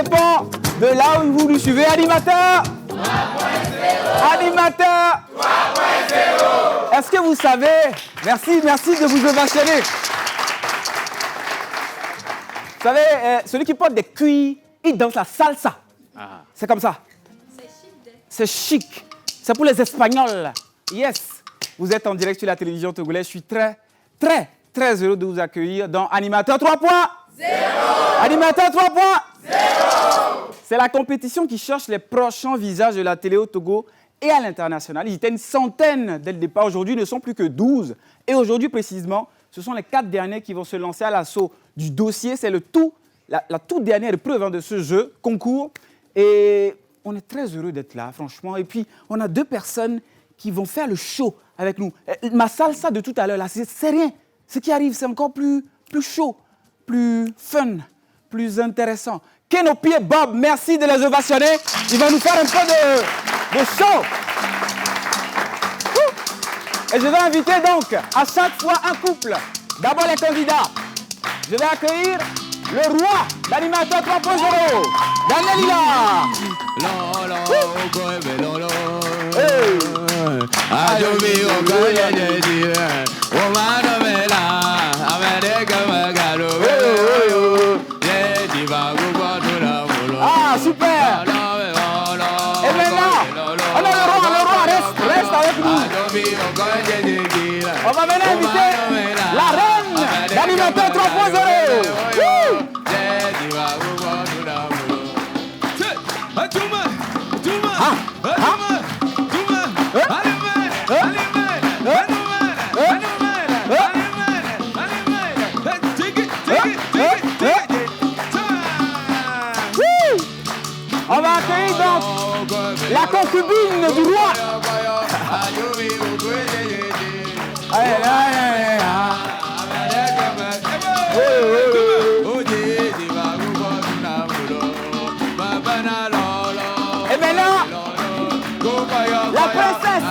dépend de là où vous nous suivez. Animateur 3.0. Animateur 3.0. Est-ce que vous savez, merci de vous ovationner. Vous savez, celui qui porte des cuits, il danse la salsa. Ah. C'est comme ça. C'est chic. C'est pour les Espagnols. Yes. Vous êtes en direct sur la télévision togolaise. Je suis très heureux de vous accueillir dans Animateur 3.0. Animateur 3.0. C'est la compétition qui cherche les prochains visages de la télé au Togo et à l'international. Ils étaient une centaine dès le départ. Aujourd'hui, ils ne sont plus que 12. Et aujourd'hui, précisément, ce sont les 4 derniers qui vont se lancer à l'assaut du dossier. C'est la toute dernière épreuve de ce jeu, concours. Et on est très heureux d'être là, franchement. Et puis, on a 2 personnes qui vont faire le show avec nous. Ma salsa de tout à l'heure, là, c'est rien. Ce qui arrive, c'est encore plus chaud, plus fun, plus intéressant. Kenopi et Bob, merci de les ovationner. Ils vont nous faire un peu de show. Et je vais inviter donc à chaque fois un couple. D'abord les candidats. Je vais accueillir le roi d'Animateur 3.0, Daniel Ila. Ah, super. Et maintenant, on a le roi, reste avec nous. On va venir inviter la reine d'Animateur 3.0. On va accueillir donc la concubine du roi. Et maintenant, la princesse.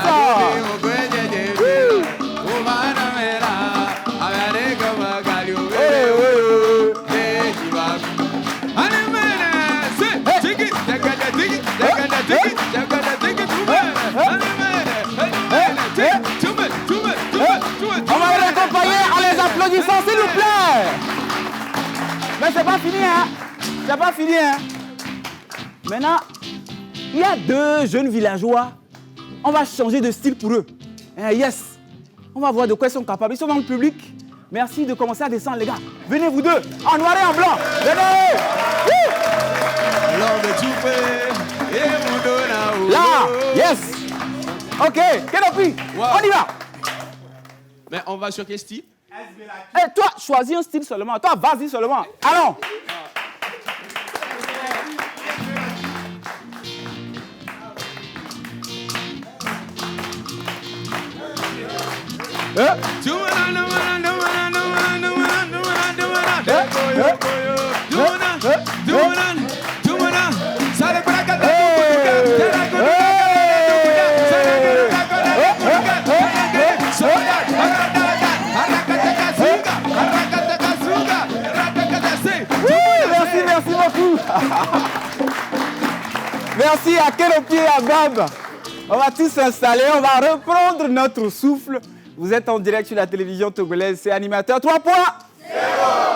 On va les accompagner en les applaudissant, s'il vous plaît. Mais c'est pas fini, hein. C'est pas fini, hein. Maintenant, il y a 2 jeunes villageois. On va changer de style pour eux. Yes. On va voir de quoi ils sont capables. Ils sont dans le public. Merci de commencer à descendre, les gars. Venez, vous 2, en noir et en blanc. Venez. Là, yes. Ok, Kenopi, on y va. Mais on va sur quel style? Et toi, choisis un style seulement. Toi, vas-y seulement. Allons. Merci beaucoup. Merci à Kenopi et à Bob. On va tous s'installer, on va reprendre notre souffle. Vous êtes en direct sur la télévision togolaise, c'est Animateur 3.0.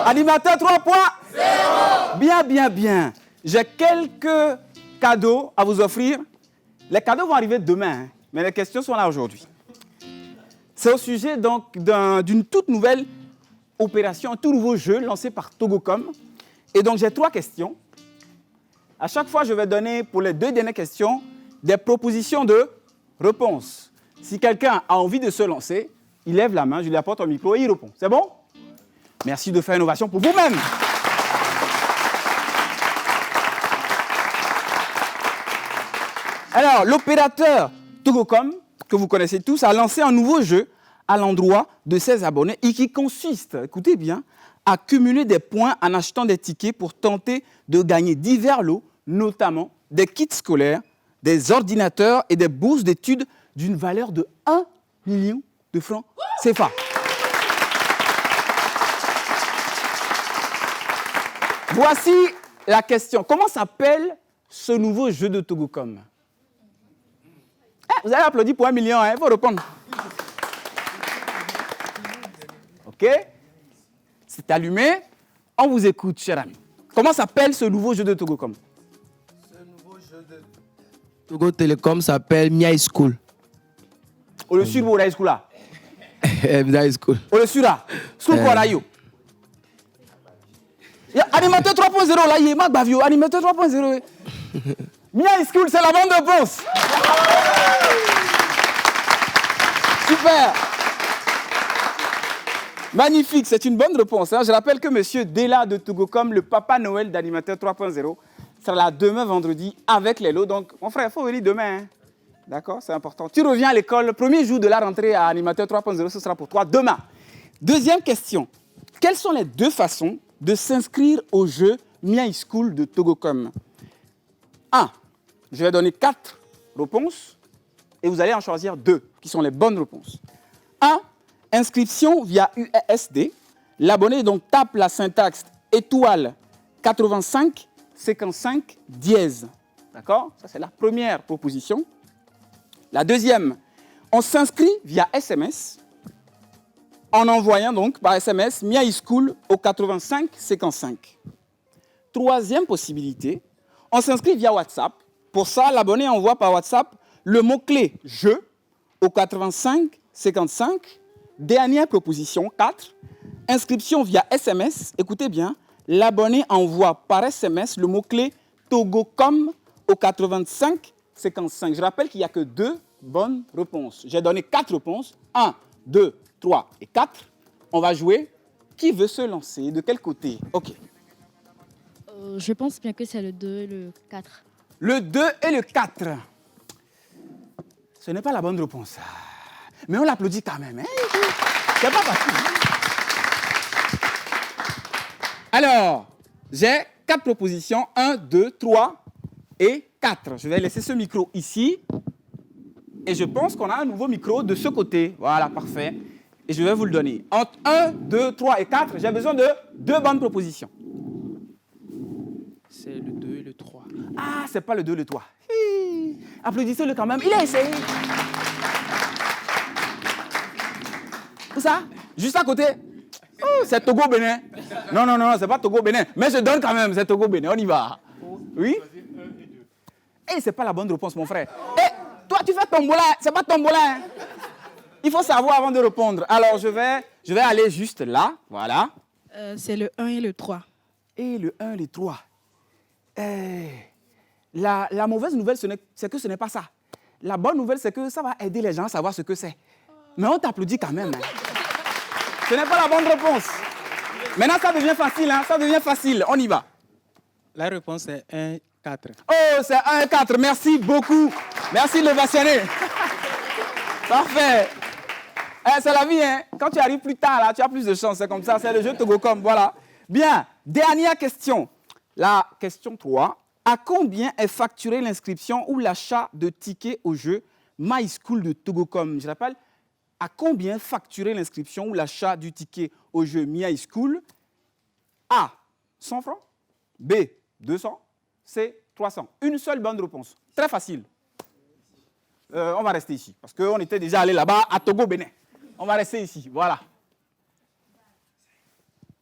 Animateur 3.0. Bien. J'ai quelques cadeaux à vous offrir. Les cadeaux vont arriver demain, hein, mais les questions sont là aujourd'hui. C'est au sujet donc d'une toute nouvelle opération, un tout nouveau jeu lancé par Togocom. Et donc j'ai 3 questions. À chaque fois, je vais donner pour les 2 dernières questions des propositions de réponse. Si quelqu'un a envie de se lancer, il lève la main, je lui apporte un micro et il répond. C'est bon? Merci de faire une ovation pour vous-même. Alors, l'opérateur Togocom, que vous connaissez tous, a lancé un nouveau jeu à l'endroit de ses abonnés et qui consiste, écoutez bien, à cumuler des points en achetant des tickets pour tenter de gagner divers lots, notamment des kits scolaires, des ordinateurs et des bourses d'études d'une valeur de 1 million de francs CFA. Voici la question. Comment s'appelle ce nouveau jeu de Togocom? Vous avez applaudi pour 1 million, il faut répondre. OK? C'est allumé. On vous écoute, cher ami. Comment s'appelle ce nouveau jeu de Togocom? Ce nouveau jeu de Togo Telecom s'appelle Mia School. Au le sur la school là. Mia School. Au le sur là. School quoi là yo? Animateur 3.0 là, il est Magbavio. Animateur 3.0. Mia School, c'est la bonne réponse. Super. Magnifique, c'est une bonne réponse. Hein. Je rappelle que M. Dela de Togocom, le Papa Noël d'Animateur 3.0, sera là demain vendredi avec les lots. Donc, mon frère, il faut venir demain. Hein. D'accord, c'est important. Tu reviens à l'école, le premier jour de la rentrée à Animateur 3.0, ce sera pour toi demain. Deuxième question. Quelles sont les 2 façons de s'inscrire au jeu Mia School de Togocom? 1. Je vais donner 4 réponses et vous allez en choisir 2 qui sont les bonnes réponses. 1. Inscription via USD. L'abonné donc tape la syntaxe étoile 85 55 dièse. D'accord? Ça, c'est la première proposition. La deuxième, on s'inscrit via SMS en envoyant donc par SMS Mia School au 85 55. Troisième possibilité, on s'inscrit via WhatsApp. Pour ça, l'abonné envoie par WhatsApp le mot-clé « Je » au 85 55. Dernière proposition, 4. Inscription via SMS. Écoutez bien, l'abonné envoie par SMS le mot-clé « Togocom » au 85 55. Je rappelle qu'il n'y a que 2 bonnes réponses. J'ai donné 4 réponses. 1, 2, 3 et 4. On va jouer. Qui veut se lancer? De quel côté? OK. Je pense bien que c'est le 2 et le 4. Le 2 et le 4. Ce n'est pas la bonne réponse. Mais on l'applaudit quand même. Hein? C'est pas facile. Alors, j'ai 4 propositions. 1, 2, 3 et 4. Je vais laisser ce micro ici. Et je pense qu'on a un nouveau micro de ce côté. Voilà, parfait. Et je vais vous le donner. Entre 1, 2, 3 et 4, j'ai besoin de 2 bonnes propositions. C'est le 2 et le 3. Ah, c'est pas le 2 et le 3. Applaudissez-le quand même. Il a essayé. Où ça? Juste à côté. Oh, c'est Togo-Bénin. Non, non, non, c'est pas Togo-Bénin. Mais je donne quand même, c'est Togo-Bénin. On y va. Oui? Eh, c'est pas la bonne réponse, mon frère. Eh, toi, tu fais tombola. C'est pas tombola. Hein? Il faut savoir avant de répondre. Alors, je vais aller juste là. Voilà. C'est le 1 et le 3. Et le 1 et le 3. La mauvaise nouvelle, c'est que ce n'est pas ça. La bonne nouvelle, c'est que ça va aider les gens à savoir ce que c'est. Mais on t'applaudit quand même. Hein. Ce n'est pas la bonne réponse. Maintenant, ça devient facile. Hein. Ça devient facile. On y va. La réponse est 1, 4. Oh, c'est 1 et 4. Merci beaucoup. Merci de l'ovationner. Parfait. C'est la vie. Hein. Quand tu arrives plus tard, là, tu as plus de chance. C'est comme ça. C'est le jeu Togocom. Voilà. Bien. Dernière question. La question 3. À combien est facturée l'inscription ou l'achat de tickets au jeu My School de Togocom? Je rappelle, à combien facturer l'inscription ou l'achat du ticket au jeu Mia School? A, 100 francs. B, 200. C, 300. Une seule bonne réponse. Très facile. On va rester ici, parce qu'on était déjà allé là-bas à Togo-Bénin. On va rester ici, voilà.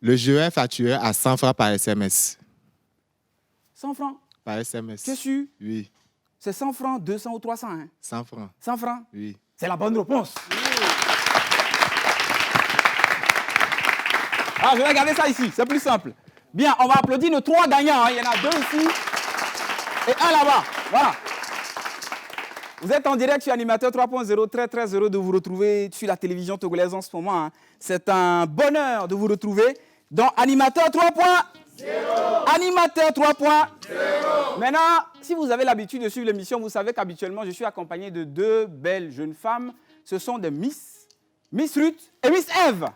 Le jeu est facturé à 100 francs par SMS. 100 francs. Par SMS. C'est sûr? Oui. C'est 100 francs, 200 ou 300, hein? 100 francs. 100 francs? Oui. C'est la bonne réponse. Ah, je vais garder ça ici, c'est plus simple. Bien, on va applaudir nos 3 gagnants. Hein. Il y en a 2 ici et 1 là-bas. Voilà. Vous êtes en direct sur Animateur 3.0, très heureux de vous retrouver sur la télévision togolaise en ce moment. Hein. C'est un bonheur de vous retrouver dans Animateur 3.0. Animateur 3.0. Maintenant, si vous avez l'habitude de suivre l'émission, vous savez qu'habituellement, je suis accompagné de 2 belles jeunes femmes. Ce sont des Miss Ruth et Miss Eve.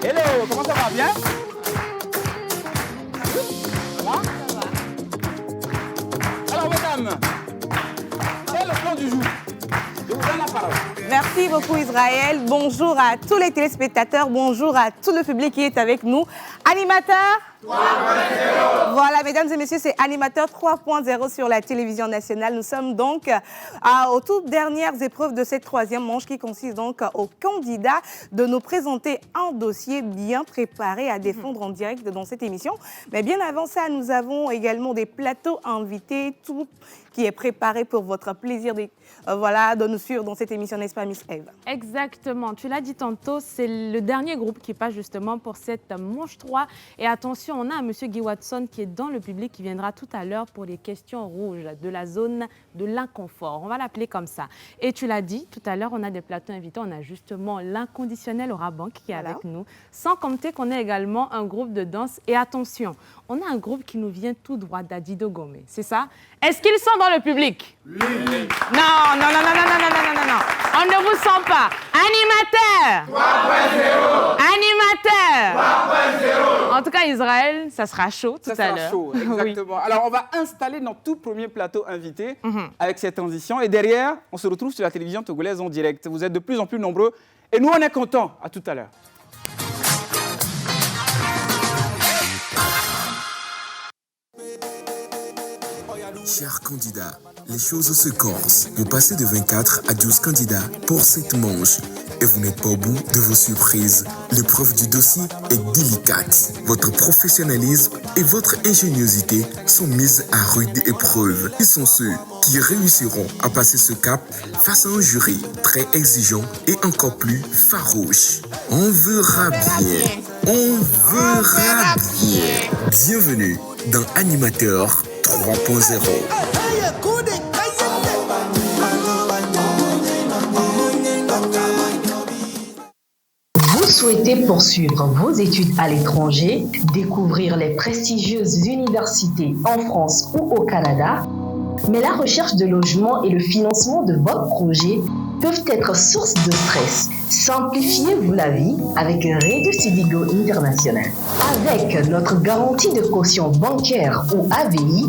Hello, comment ça va? Bien? Ça va? Ça va. Alors, mesdames, quel est le plan du jour? Je vous donne la parole. Merci beaucoup Israël. Bonjour à tous les téléspectateurs, bonjour à tout le public qui est avec nous. Animateur 3.0. Voilà, mesdames et messieurs, c'est Animateur 3.0 sur la télévision nationale. Nous sommes donc aux toutes dernières épreuves de cette troisième manche qui consiste donc aux candidats de nous présenter un dossier bien préparé à défendre en direct dans cette émission. Mais bien avant ça, nous avons également des plateaux invités, tout qui est préparé pour votre plaisir de nous suivre dans cette émission, n'est-ce pas, Miss Eve? Exactement. Tu l'as dit tantôt, c'est le dernier groupe qui passe justement pour cette manche 3. Et attention, on a un monsieur Guy Watson qui est dans le public, qui viendra tout à l'heure pour les questions rouges de la zone de l'inconfort. On va l'appeler comme ça. Et tu l'as dit, tout à l'heure, on a des plateaux invités. On a justement l'inconditionnel Aura Bank qui est avec nous. Sans compter qu'on a également un groupe de danse. Et attention, on a un groupe qui nous vient tout droit d'Adido Gomé. C'est ça? Est-ce qu'ils sont dans le public? Oui. Non. On ne vous sent pas. Animateur 3.0. Animateur 3.0. En tout cas, Israël, ça sera chaud tout à l'heure. Ça sera chaud, exactement. Oui. Alors, on va installer notre tout premier plateau invité avec cette transition. Et derrière, on se retrouve sur la télévision togolaise en direct. Vous êtes de plus en plus nombreux. Et nous, on est contents. À tout à l'heure. Chers candidats, les choses se corsent. Vous passez de 24 à 12 candidats pour cette manche et vous n'êtes pas au bout de vos surprises. L'épreuve du dossier est délicate. Votre professionnalisme et votre ingéniosité sont mises à rude épreuve. Ils sont ceux qui réussiront à passer ce cap face à un jury très exigeant et encore plus farouche. On verra bien. On verra bien. Bienvenue dans Animateur 3.0. Vous souhaitez poursuivre vos études à l'étranger, découvrir les prestigieuses universités en France ou au Canada, mais la recherche de logement et le financement de votre projet peuvent être source de stress. Simplifiez-vous la vie avec Redu Sidigo International. Avec notre garantie de caution bancaire ou AVI,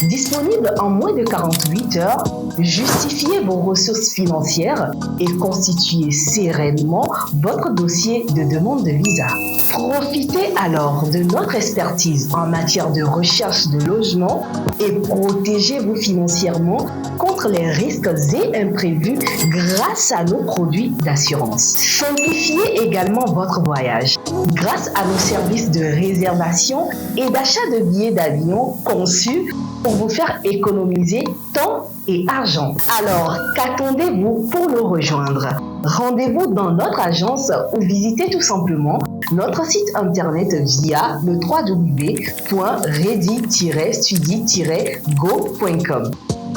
disponible en moins de 48 heures, justifiez vos ressources financières et constituez sereinement votre dossier de demande de visa. Profitez alors de notre expertise en matière de recherche de logement et protégez-vous financièrement contre les risques et imprévus grâce à nos produits d'assurance. Simplifiez également votre voyage grâce à nos services de réservation et d'achat de billets d'avion conçus pour vous faire économiser temps et argent. Alors, qu'attendez-vous pour nous rejoindre? Rendez-vous dans notre agence ou visitez tout simplement notre site internet via le www.ready-studi-go.com.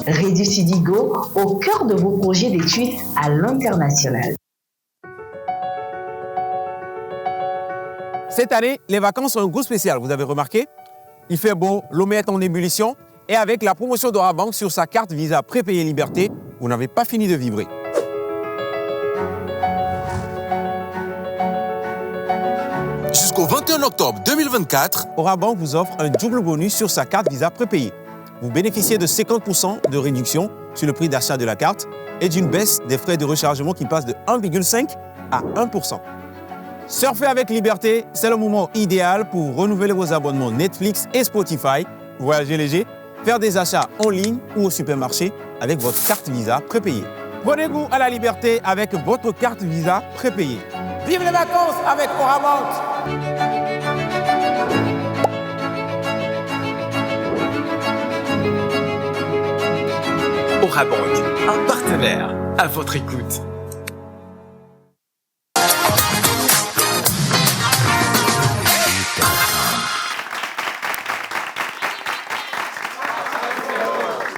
Ready Sidigo, au cœur de vos projets d'études à l'international. Cette année, les vacances ont un goût spécial, vous avez remarqué? Il fait beau, l'eau est en ébullition et avec la promotion d'Aura Bank sur sa carte Visa Prépayé Liberté, vous n'avez pas fini de vibrer. Jusqu'au 21 octobre 2024, Aura Bank vous offre un double bonus sur sa carte Visa Prépayé. Vous bénéficiez de 50% de réduction sur le prix d'achat de la carte et d'une baisse des frais de rechargement qui passe de 1,5 à 1%. Surfer avec liberté, c'est le moment idéal pour renouveler vos abonnements Netflix et Spotify, voyager léger, faire des achats en ligne ou au supermarché avec votre carte Visa prépayée. Prenez goût à la liberté avec votre carte Visa prépayée. Vive les vacances avec Aura Bank! Aura Bank, un partenaire à votre écoute.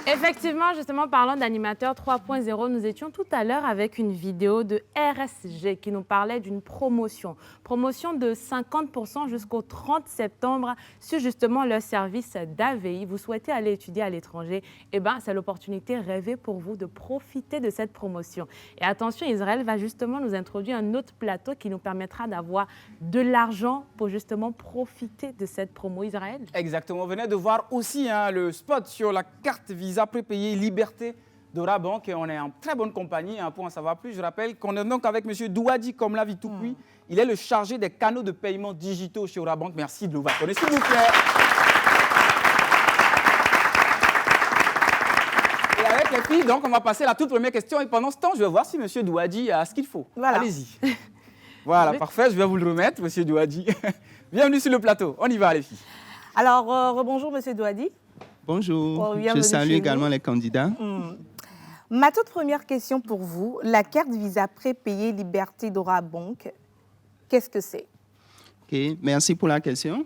Effectivement, justement, parlant d'animateur 3.0, nous étions tout à l'heure avec une vidéo de RSG qui nous parlait d'une promotion. Promotion de 50% jusqu'au 30 septembre sur justement leur service d'AVI. Vous souhaitez aller étudier à l'étranger, eh bien, c'est l'opportunité rêvée pour vous de profiter de cette promotion. Et attention, Israël va justement nous introduire un autre plateau qui nous permettra d'avoir de l'argent pour justement profiter de cette promo. Israël? Exactement. On venait de voir aussi le spot sur la carte Visa prépayée Liberté d'Ora Bank et on est en très bonne compagnie. Pour en savoir plus, je rappelle qu'on est donc avec M. Douadi Komlavi Toukoui. Il est le chargé des canaux de paiement digitaux chez Ora Bank. Merci de l'ouvrir, s'il vous plaît. Et avec les filles, donc, on va passer à la toute première question. Et pendant ce temps, je vais voir si M. Douadi a ce qu'il faut. Voilà. Allez-y. Voilà, parfait. Je vais vous le remettre, M. Douadi. Bienvenue sur le plateau. On y va, les filles. Alors, rebonjour, M. Douadi. Bonjour. Je salue également les candidats. Ma toute première question pour vous, la carte Visa prépayée Liberté d'Ora Bank, qu'est-ce que c'est? Ok, merci pour la question.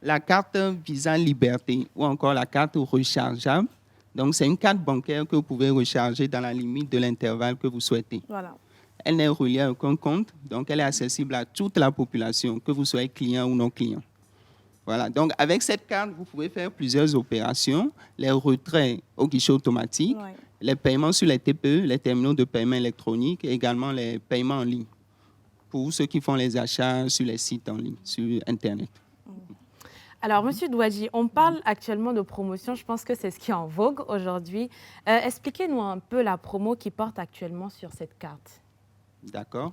La carte Visa Liberté ou encore la carte rechargeable, donc c'est une carte bancaire que vous pouvez recharger dans la limite de l'intervalle que vous souhaitez. Voilà. Elle n'est reliée à aucun compte, donc elle est accessible à toute la population, que vous soyez client ou non client. Voilà, donc avec cette carte, vous pouvez faire plusieurs opérations, les retraits au guichet automatique, les paiements sur les TPE, les terminaux de paiement électronique et également les paiements en ligne pour ceux qui font les achats sur les sites en ligne, sur Internet. Alors, M. Douadi, on parle actuellement de promotion. Je pense que c'est ce qui est en vogue aujourd'hui. Expliquez-nous un peu la promo qui porte actuellement sur cette carte. D'accord.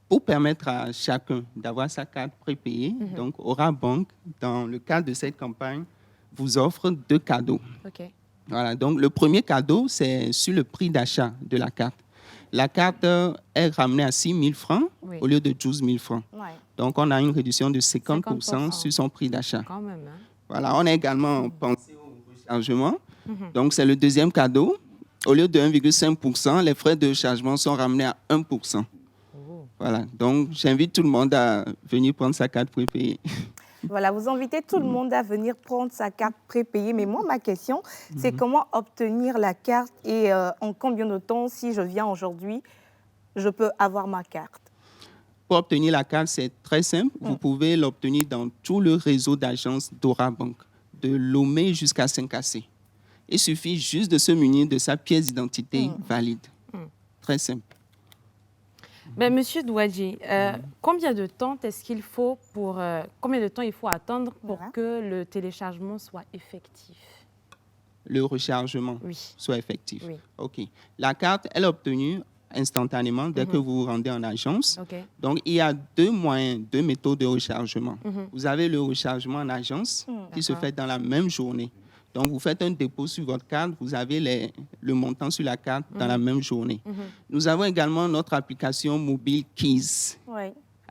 Pour permettre à chacun d'avoir sa carte prépayée, donc Ora Bank, dans le cadre de cette campagne, vous offre 2 cadeaux. OK. Voilà, donc le premier cadeau, c'est sur le prix d'achat de la carte. La carte est ramenée à 6 000 francs au lieu de 12 000 francs. Ouais. Donc, on a une réduction de 50% sur son prix d'achat. Quand même, hein. Voilà, on a également pensé au rechargement. Donc, c'est le deuxième cadeau. Au lieu de 1,5%, les frais de rechargement sont ramenés à 1%. Voilà, donc j'invite tout le monde à venir prendre sa carte prépayée. Voilà, vous invitez tout le monde à venir prendre sa carte prépayée. Mais moi, ma question, c'est comment obtenir la carte et en combien de temps, si je viens aujourd'hui, je peux avoir ma carte? Pour obtenir la carte, c'est très simple. Vous pouvez l'obtenir dans tout le réseau d'agences d'Ora Bank, de Lomé jusqu'à Saint-Cassé. Il suffit juste de se munir de sa pièce d'identité valide. Très simple. Ben, Monsieur Douadi, combien de temps est-ce qu'il faut pour combien de temps il faut attendre pour que le téléchargement soit effectif? Le rechargement soit effectif. Oui. OK. La carte, elle est obtenue instantanément dès que vous vous rendez en agence. Donc, il y a 2 moyens, 2 méthodes de rechargement. Vous avez le rechargement en agence qui se fait dans la même journée. Donc, vous faites un dépôt sur votre carte, vous avez le montant sur la carte dans la même journée. Nous avons également notre application mobile Keys,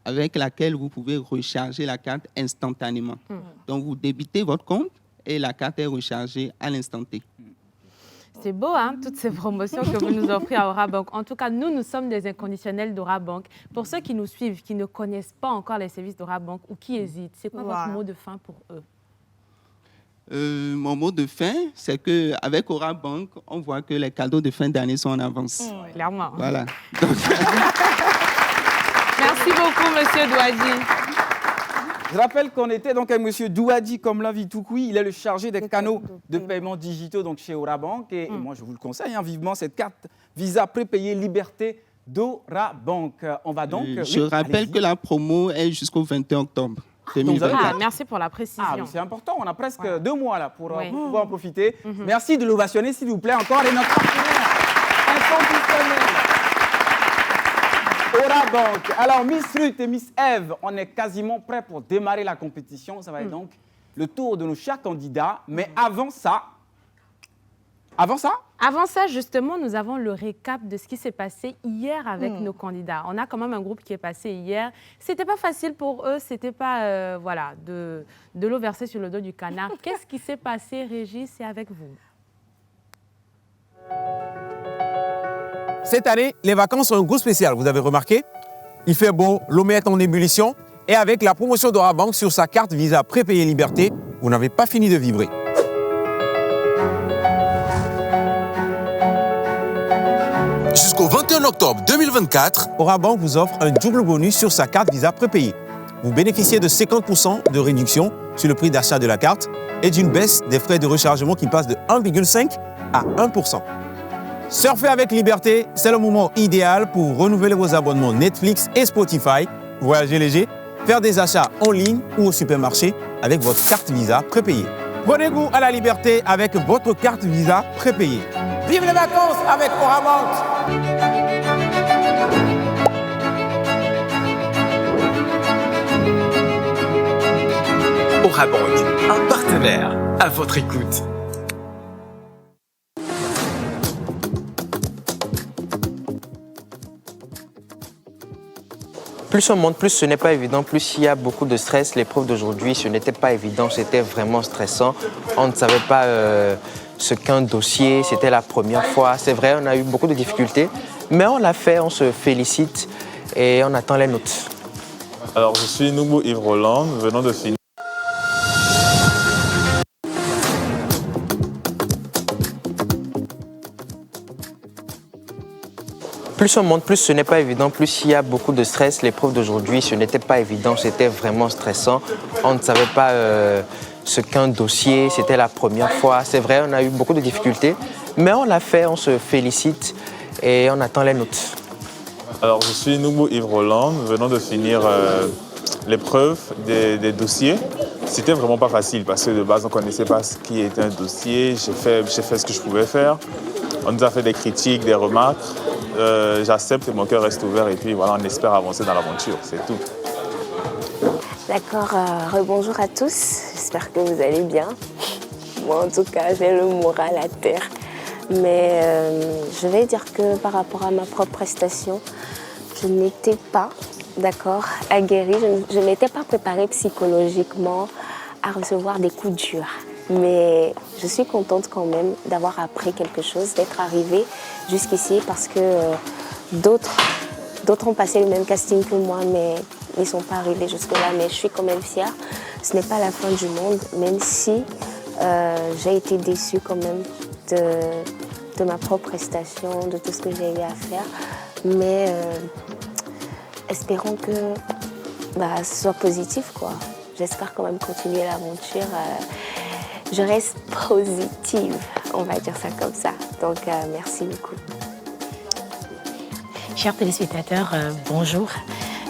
avec laquelle vous pouvez recharger la carte instantanément. Donc, vous débitez votre compte et la carte est rechargée à l'instant T. C'est beau, hein, toutes ces promotions que vous nous offrez à Ora Bank. En tout cas, nous sommes des inconditionnels d'Ora Bank. Pour ceux qui nous suivent, qui ne connaissent pas encore les services d'Ora Bank ou qui hésitent, c'est quoi votre mot de fin pour eux? Mon mot de fin, c'est qu'avec Ora Bank, on voit que les cadeaux de fin d'année sont en avance. Clairement. Voilà. Donc... Merci beaucoup, Monsieur Douadi. Je rappelle qu'on était donc avec M. Douadi Komlavi Toukoui. Il est le chargé des canaux de paiement digitaux donc chez Ora Bank. Et moi, je vous le conseille vivement, cette carte Visa prépayée Liberté d'Ora Bank. On va donc... je rappelle que la promo est jusqu'au 21 octobre. Merci pour la précision. C'est important, on a presque 2 mois là pour pouvoir en profiter. Merci de l'ovationner, s'il vous plaît, encore. Et notre partenaire inconditionnel, Ora Bank. Alors, Miss Ruth et Miss Eve, on est quasiment prêts pour démarrer la compétition. Ça va être donc le tour de nos chers candidats. Mais avant ça, justement, nous avons le récap de ce qui s'est passé hier avec nos candidats. On a quand même un groupe qui est passé hier. C'était pas facile pour eux, c'était pas de l'eau versée sur le dos du canard. Qu'est-ce qui s'est passé, Régis? C'est avec vous. Cette année, les vacances ont un goût spécial, vous avez remarqué? Il fait beau, l'eau est en ébullition. Et avec la promotion d'Ora Bank sur sa carte Visa prépayée Liberté, vous n'avez pas fini de vibrer. Jusqu'au 21 octobre 2024, Ora Bank vous offre un double bonus sur sa carte Visa prépayée. Vous bénéficiez de 50% de réduction sur le prix d'achat de la carte et d'une baisse des frais de rechargement qui passe de 1,5 à 1%. Surfer avec liberté, c'est le moment idéal pour renouveler vos abonnements Netflix et Spotify, voyager léger, faire des achats en ligne ou au supermarché avec votre carte Visa prépayée. Prenez goût à la liberté avec votre carte Visa prépayée. Vive les vacances avec Orabank. Orabank, un partenaire à votre écoute. Plus on monte, plus ce n'est pas évident, plus il y a beaucoup de stress. L'épreuve d'aujourd'hui, ce n'était pas évident, c'était vraiment stressant. On ne savait pas ce qu'un dossier, c'était la première fois. C'est vrai, on a eu beaucoup de difficultés, mais on l'a fait, on se félicite et on attend les notes. Alors, je suis Noubo Yves Roland, venant de finir. Plus on monte, plus ce n'est pas évident, plus il y a beaucoup de stress. L'épreuve d'aujourd'hui, ce n'était pas évident, c'était vraiment stressant. On ne savait pas ce qu'un dossier, c'était la première fois. C'est vrai, on a eu beaucoup de difficultés, mais on l'a fait, on se félicite et on attend les notes. Alors, je suis Noubo Yves Roland, venant de finir l'épreuve des dossiers. C'était vraiment pas facile parce que de base, on ne connaissait pas ce qui était un dossier. J'ai fait ce que je pouvais faire. On nous a fait des critiques, des remarques. J'accepte et mon cœur reste ouvert et puis voilà, on espère avancer dans l'aventure, c'est tout. D'accord, rebonjour à tous, j'espère que vous allez bien. Moi en tout cas, j'ai le moral à terre. Mais je vais dire que par rapport à ma propre prestation, je n'étais pas, d'accord, aguerrie, je n'étais pas préparée psychologiquement à recevoir des coups durs. Mais je suis contente quand même d'avoir appris quelque chose, d'être arrivée jusqu'ici parce que d'autres ont passé le même casting que moi, mais ils ne sont pas arrivés jusque-là. Mais je suis quand même fière. Ce n'est pas la fin du monde, même si j'ai été déçue quand même de ma propre prestation, de tout ce que j'ai eu à faire. Mais espérons que ce soit positif, quoi. J'espère quand même continuer l'aventure. Je reste positive, on va dire ça comme ça. Donc, merci beaucoup. Chers téléspectateurs, bonjour.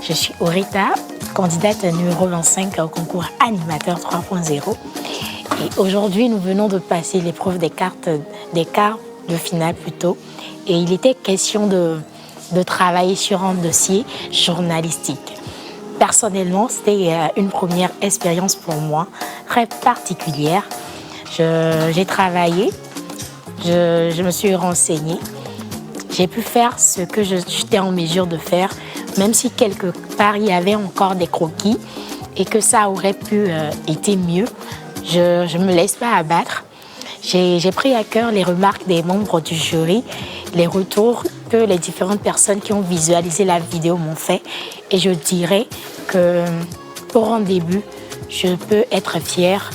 Je suis Orita, candidate numéro 25 au concours Animateur 3.0. Et aujourd'hui, nous venons de passer l'épreuve des quarts de finale plutôt. Et il était question de travailler sur un dossier journalistique. Personnellement, c'était une première expérience pour moi, très particulière. J'ai travaillé, je me suis renseignée, j'ai pu faire ce que j'étais en mesure de faire, même si quelque part il y avait encore des croquis et que ça aurait pu être mieux. Je ne me laisse pas abattre. J'ai pris à cœur les remarques des membres du jury, les retours que les différentes personnes qui ont visualisé la vidéo m'ont fait. Et je dirais que pour un début, je peux être fière.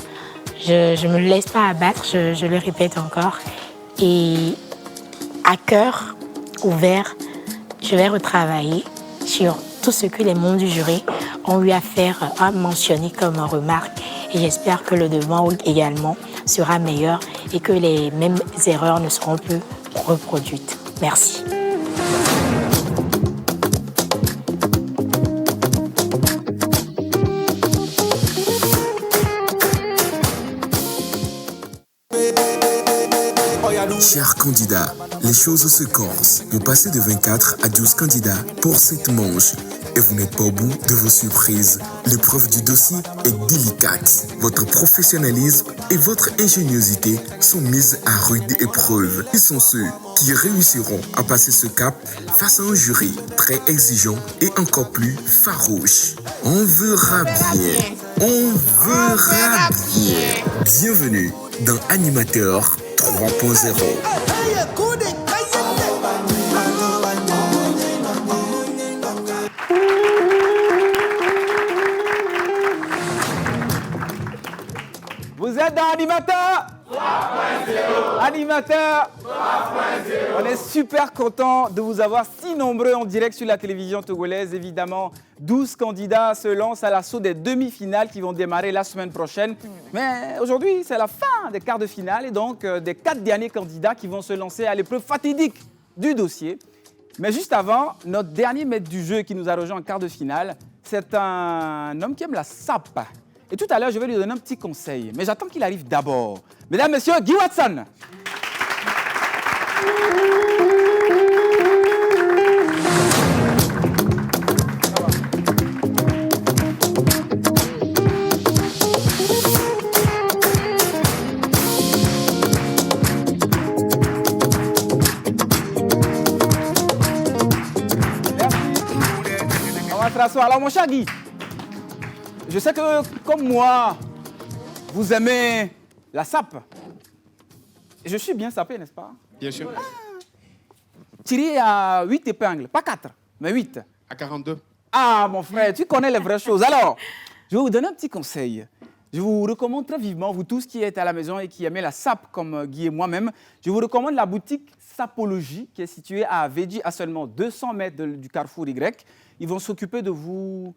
Je ne me laisse pas abattre, je le répète encore. Et à cœur ouvert, je vais retravailler sur tout ce que les membres du jury ont eu à mentionner comme remarque. Et j'espère que le devant également sera meilleur et que les mêmes erreurs ne seront plus reproduites. Merci. Chers candidats, les choses se corsent. Vous passez de 24 à 12 candidats pour cette manche. Et vous n'êtes pas au bout de vos surprises. L'épreuve du dossier est délicate. Votre professionnalisme et votre ingéniosité sont mises à rude épreuve. Ils sont ceux qui réussiront à passer ce cap face à un jury très exigeant et encore plus farouche. On verra bien. On verra bien. Bienvenue dans Animateur 3.0. Vous êtes dans Animateur 3.0. Animateur 3.0. On est super content de vous avoir si nombreux en direct sur la télévision togolaise. Évidemment, 12 candidats se lancent à l'assaut des demi-finales qui vont démarrer la semaine prochaine. Mais aujourd'hui, c'est la fin des quarts de finale et donc des 4 derniers candidats qui vont se lancer à l'épreuve fatidique du dossier. Mais juste avant, notre dernier maître du jeu qui nous a rejoint en quart de finale, c'est un homme qui aime la sape. Et tout à l'heure, je vais lui donner un petit conseil. Mais j'attends qu'il arrive d'abord. Mesdames, Messieurs, Guy Watson. va se rasseoir. Alors, mon cher Guy, je sais que, comme moi, vous aimez la sape. Je suis bien sapé, n'est-ce pas? Bien sûr. Tiré à 8 épingles, pas 4, mais 8. À 42. Ah, mon frère, tu connais les vraies choses. Alors, je vais vous donner un petit conseil. Je vous recommande très vivement, vous tous qui êtes à la maison et qui aimez la sape comme Guy et moi-même, je vous recommande la boutique Sapologie qui est située à Védji, à seulement 200 mètres du carrefour Y. Ils vont s'occuper de vous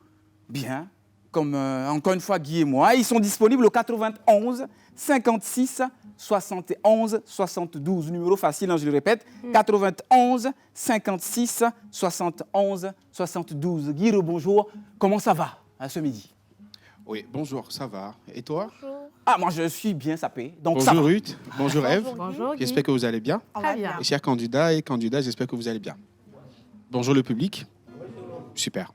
bien, comme encore une fois Guy et moi. Ils sont disponibles au 91 56 71 72. Numéro facile, hein, je le répète. 91 56 71 72. Guy, bonjour. Comment ça va à ce midi? Oui, bonjour, ça va. Et toi? Bonjour. Ah, moi, je suis bien sapé. Donc bonjour ça va. Ruth, bonjour Ève. Bonjour, Guy. J'espère que vous allez bien. Très bien. Et chers candidats et candidates, j'espère que vous allez bien. Bonjour le public. Super.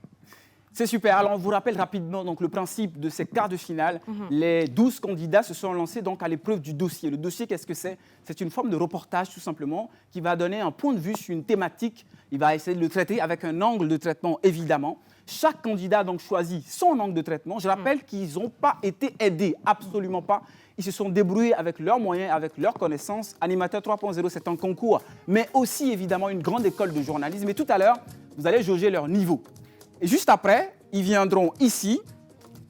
C'est super. Alors, on vous rappelle rapidement donc, le principe de ces quarts de finale. Les 12 candidats se sont lancés donc, à l'épreuve du dossier. Le dossier, qu'est-ce que c'est? C'est une forme de reportage, tout simplement, qui va donner un point de vue sur une thématique. Il va essayer de le traiter avec un angle de traitement, évidemment. Chaque candidat a donc choisi son angle de traitement. Je rappelle qu'ils n'ont pas été aidés, absolument pas. Ils se sont débrouillés avec leurs moyens, avec leurs connaissances. Animateur 3.0, c'est un concours, mais aussi, évidemment, une grande école de journalisme. Et tout à l'heure, vous allez jauger leur niveau. Et juste après, ils viendront ici,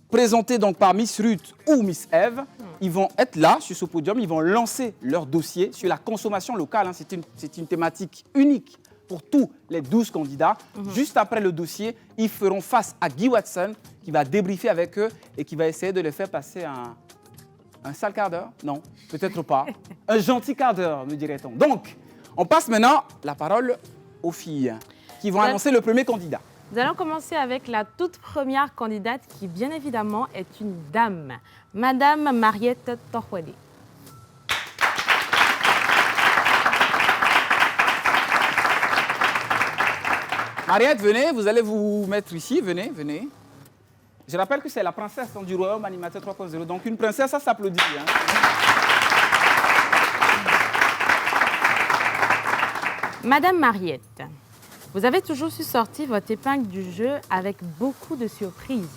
présentés donc par Miss Ruth ou Miss Ève. Ils vont être là, sur ce podium, ils vont lancer leur dossier sur la consommation locale. Hein. C'est une thématique unique pour tous les 12 candidats. Juste après le dossier, ils feront face à Guy Watson, qui va débriefer avec eux et qui va essayer de les faire passer un sale quart d'heure. Non, peut-être pas. Un gentil quart d'heure, me dirait-on. Donc, on passe maintenant la parole aux filles qui vont annoncer le premier candidat. Nous allons commencer avec la toute première candidate qui, bien évidemment, est une dame. Madame Mariette Torwedi. Mariette, venez, vous allez vous mettre ici. Venez, venez. Je rappelle que c'est la princesse du royaume animateur 3.0. Donc, une princesse, ça s'applaudit. Hein. Madame Mariette, vous avez toujours su sortir votre épingle du jeu avec beaucoup de surprises.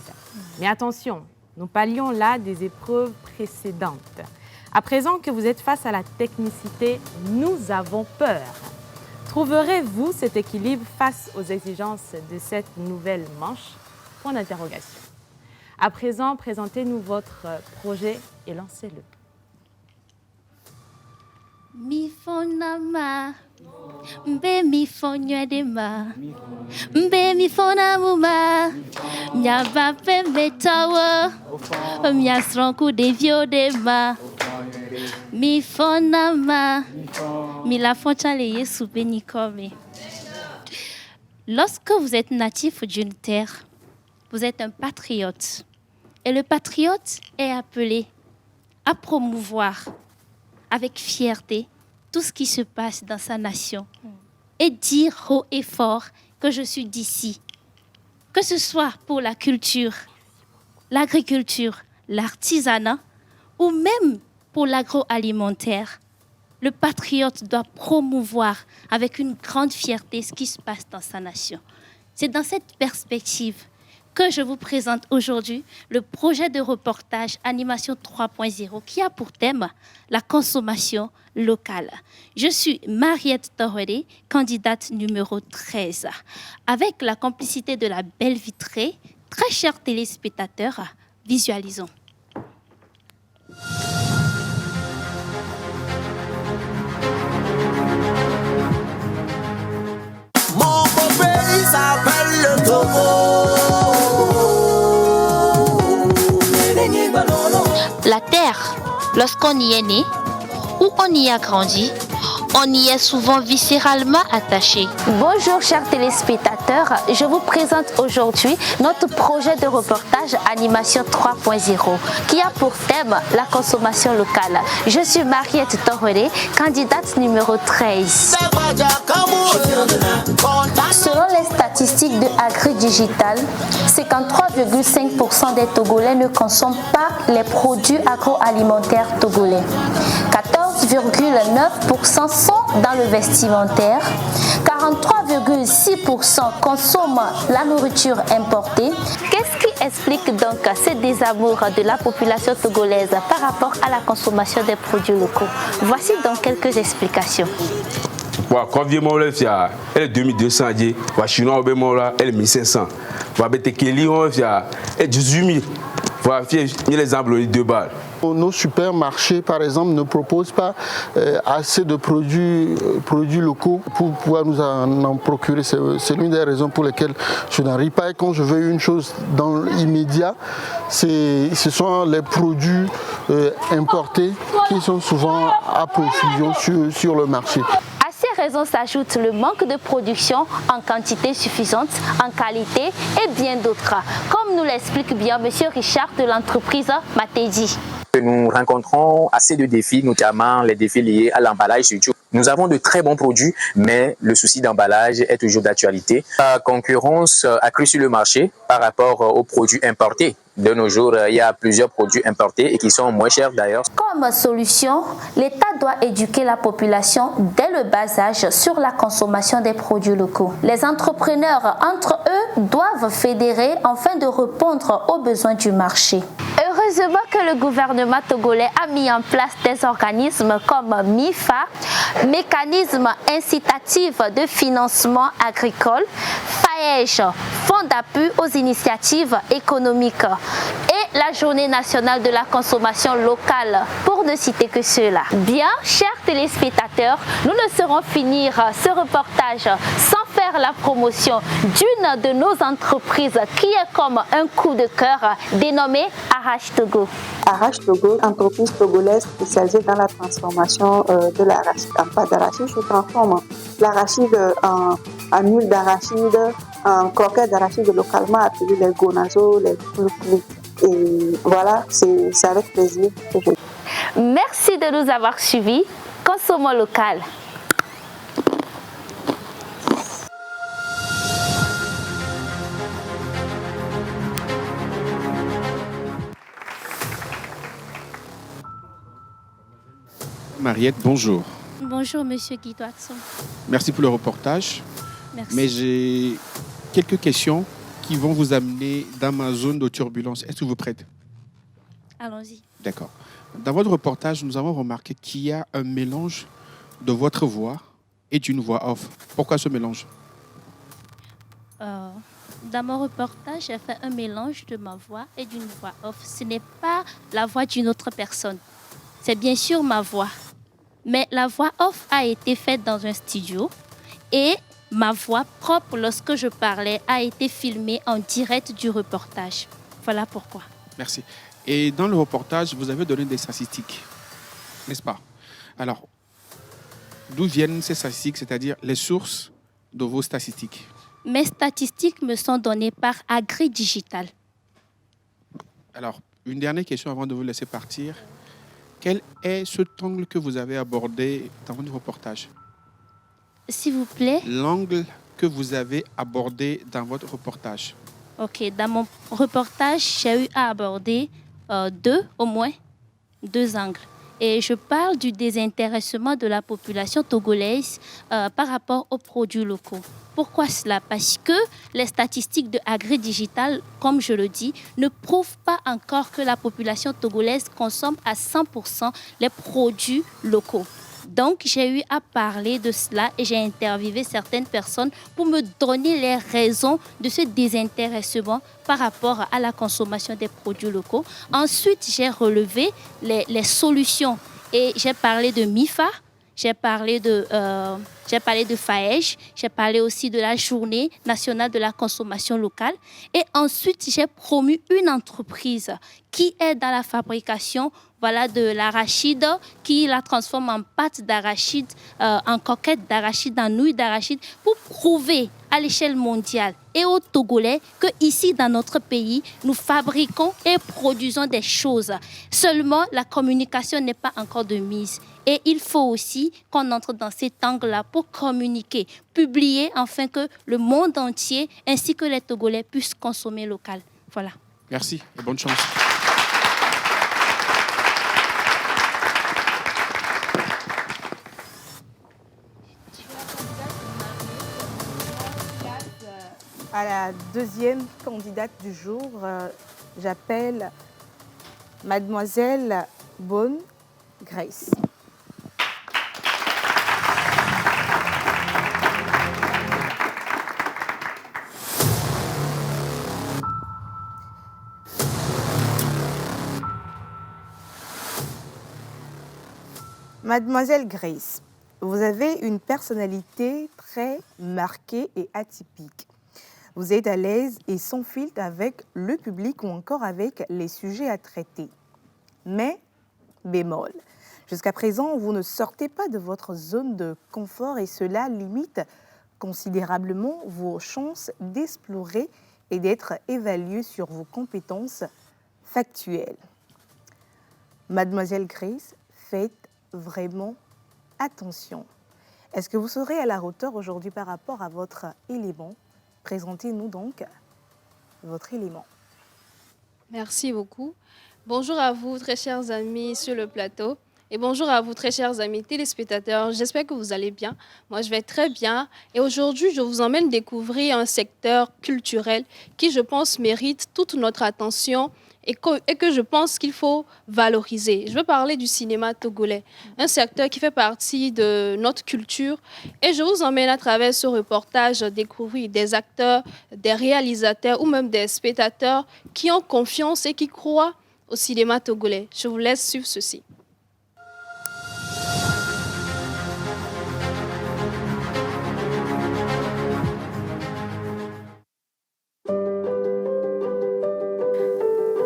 Mais attention, nous parlions là des épreuves précédentes. À présent que vous êtes face à la technicité, nous avons peur. Trouverez-vous cet équilibre face aux exigences de cette nouvelle manche? Point d'interrogation. À présent, présentez-nous votre projet et lancez-le. Mi fonama, mbe mi fonyo dema, mbe mi fonamuma, mia vape metawa, mia stronku devio dema, mi fonama, mi la fonchale yesu benikome. Lorsque vous êtes natif d'une terre, vous êtes un patriote. Et le patriote est appelé à promouvoir avec fierté tout ce qui se passe dans sa nation et dire haut et fort que je suis d'ici. Que ce soit pour la culture, l'agriculture, l'artisanat ou même pour l'agroalimentaire, le patriote doit promouvoir avec une grande fierté ce qui se passe dans sa nation. C'est dans cette perspective que je vous présente aujourd'hui le projet de reportage Animation 3.0 qui a pour thème la consommation locale. Je suis Mariette Torwedi, candidate numéro 13. Avec la complicité de la belle vitrée, très chers téléspectateurs, visualisons. Mon beau pays s'appelle le Togo. La terre, lorsqu'on y est né ou on y a grandi, on y est souvent viscéralement attaché. Bonjour chers téléspectateurs, je vous présente aujourd'hui notre projet de reportage Animation 3.0 qui a pour thème la consommation locale. Je suis Mariette Torwedi, candidate numéro 13. Selon les statistiques de AgriDigital, 53,5% des Togolais ne consomment pas les produits agroalimentaires togolais. 14,9% sont dans le vestimentaire, 43,9% 33,6% consomment la nourriture importée. Qu'est-ce qui explique donc ce désamour de la population togolaise par rapport à la consommation des produits locaux? Voici donc quelques explications. Quand vient mon elle est 2200, chinois elle est 1500. Elle est 18 000. Voilà, les exemples de 2 balles. Nos supermarchés, par exemple, ne proposent pas assez de produits locaux pour pouvoir nous en procurer. C'est l'une des raisons pour lesquelles je n'arrive pas. Et quand je veux une chose dans l'immédiat, ce sont les produits importés qui sont souvent à profusion sur le marché. À ces raisons s'ajoute le manque de production en quantité suffisante, en qualité et bien d'autres, comme nous l'explique bien M. Richard de l'entreprise Matedi. Nous rencontrons assez de défis, notamment les défis liés à l'emballage surtout. Nous avons de très bons produits, mais le souci d'emballage est toujours d'actualité. La concurrence accrue sur le marché par rapport aux produits importés. De nos jours, il y a plusieurs produits importés et qui sont moins chers d'ailleurs. Comme solution, l'État doit éduquer la population dès le bas âge sur la consommation des produits locaux. Les entrepreneurs, entre eux, doivent fédérer afin de répondre aux besoins du marché. Heureusement que le gouvernement togolais a mis en place des organismes comme MIFA, mécanisme incitatif de financement agricole, FAEJ, Fonds d'appui aux initiatives économiques, et la Journée nationale de la consommation locale, pour ne citer que cela. Bien, chers téléspectateurs, nous ne saurons finir ce reportage sans faire la promotion d'une de nos entreprises qui est comme un coup de cœur dénommée Arrache Togo. Arrache Togo, entreprise togolaise spécialisée dans la transformation de l'arachide en pâte d'arachide. Je transforme l'arachide en huile d'arachide, en croquettes d'arachide localement appelées les gonazo, les plouplous. Et voilà, c'est avec plaisir que je... Merci de nous avoir suivis. Consommons local. Mariette, bonjour. Bonjour, Monsieur Guy Watson. Merci pour le reportage. Merci. Mais j'ai quelques questions qui vont vous amener dans ma zone de turbulence. Est-ce que vous êtes prête? Allons-y. D'accord. Dans votre reportage, nous avons remarqué qu'il y a un mélange de votre voix et d'une voix off. Pourquoi ce mélange? Dans mon reportage, j'ai fait un mélange de ma voix et d'une voix off. Ce n'est pas la voix d'une autre personne. C'est bien sûr ma voix. Mais la voix off a été faite dans un studio et ma voix propre, lorsque je parlais, a été filmée en direct du reportage. Voilà pourquoi. Merci. Et dans le reportage, vous avez donné des statistiques, n'est-ce pas? Alors, d'où viennent ces statistiques, c'est-à-dire les sources de vos statistiques? Mes statistiques me sont données par AgriDigital. Alors, une dernière question avant de vous laisser partir. Quel est cet angle que vous avez abordé dans votre reportage? S'il vous plaît. L'angle que vous avez abordé dans votre reportage. OK. Dans mon reportage, j'ai eu à aborder au moins deux angles. Et je parle du désintéressement de la population togolaise par rapport aux produits locaux. Pourquoi cela? Parce que les statistiques de AgriDigital, comme je le dis, ne prouvent pas encore que la population togolaise consomme à 100% les produits locaux. Donc, j'ai eu à parler de cela et j'ai interviewé certaines personnes pour me donner les raisons de ce désintéressement par rapport à la consommation des produits locaux. Ensuite, j'ai relevé les solutions et j'ai parlé de MIFA, j'ai parlé de FAEJ, j'ai parlé aussi de la Journée nationale de la consommation locale. Et ensuite, j'ai promu une entreprise qui est dans la fabrication de l'arachide, qui la transforme en pâte d'arachide, en coquette d'arachide, en nouilles d'arachide, pour prouver à l'échelle mondiale et aux Togolais que ici dans notre pays, nous fabriquons et produisons des choses. Seulement, la communication n'est pas encore de mise. Et il faut aussi qu'on entre dans cet angle-là pour communiquer, publier, afin que le monde entier ainsi que les Togolais puissent consommer local. Voilà. Merci et bonne chance. À la deuxième candidate du jour, j'appelle Mademoiselle Bonne Grace. Mademoiselle Grace, vous avez une personnalité très marquée et atypique. Vous êtes à l'aise et sans filtre avec le public ou encore avec les sujets à traiter. Mais, bémol, jusqu'à présent, vous ne sortez pas de votre zone de confort et cela limite considérablement vos chances d'explorer et d'être évalué sur vos compétences factuelles. Mademoiselle Grace, faites vraiment attention. Est-ce que vous serez à la hauteur aujourd'hui par rapport à votre élément? Présentez-nous donc votre élément. Merci beaucoup. Bonjour à vous, très chers amis sur le plateau. Et bonjour à vous, très chers amis téléspectateurs. J'espère que vous allez bien. Moi, je vais très bien. Et aujourd'hui, je vous emmène découvrir un secteur culturel qui, je pense, mérite toute notre attention et que je pense qu'il faut valoriser. Je veux parler du cinéma togolais, un secteur qui fait partie de notre culture. Et je vous emmène à travers ce reportage découvrir des acteurs, des réalisateurs ou même des spectateurs qui ont confiance et qui croient au cinéma togolais. Je vous laisse suivre ceci.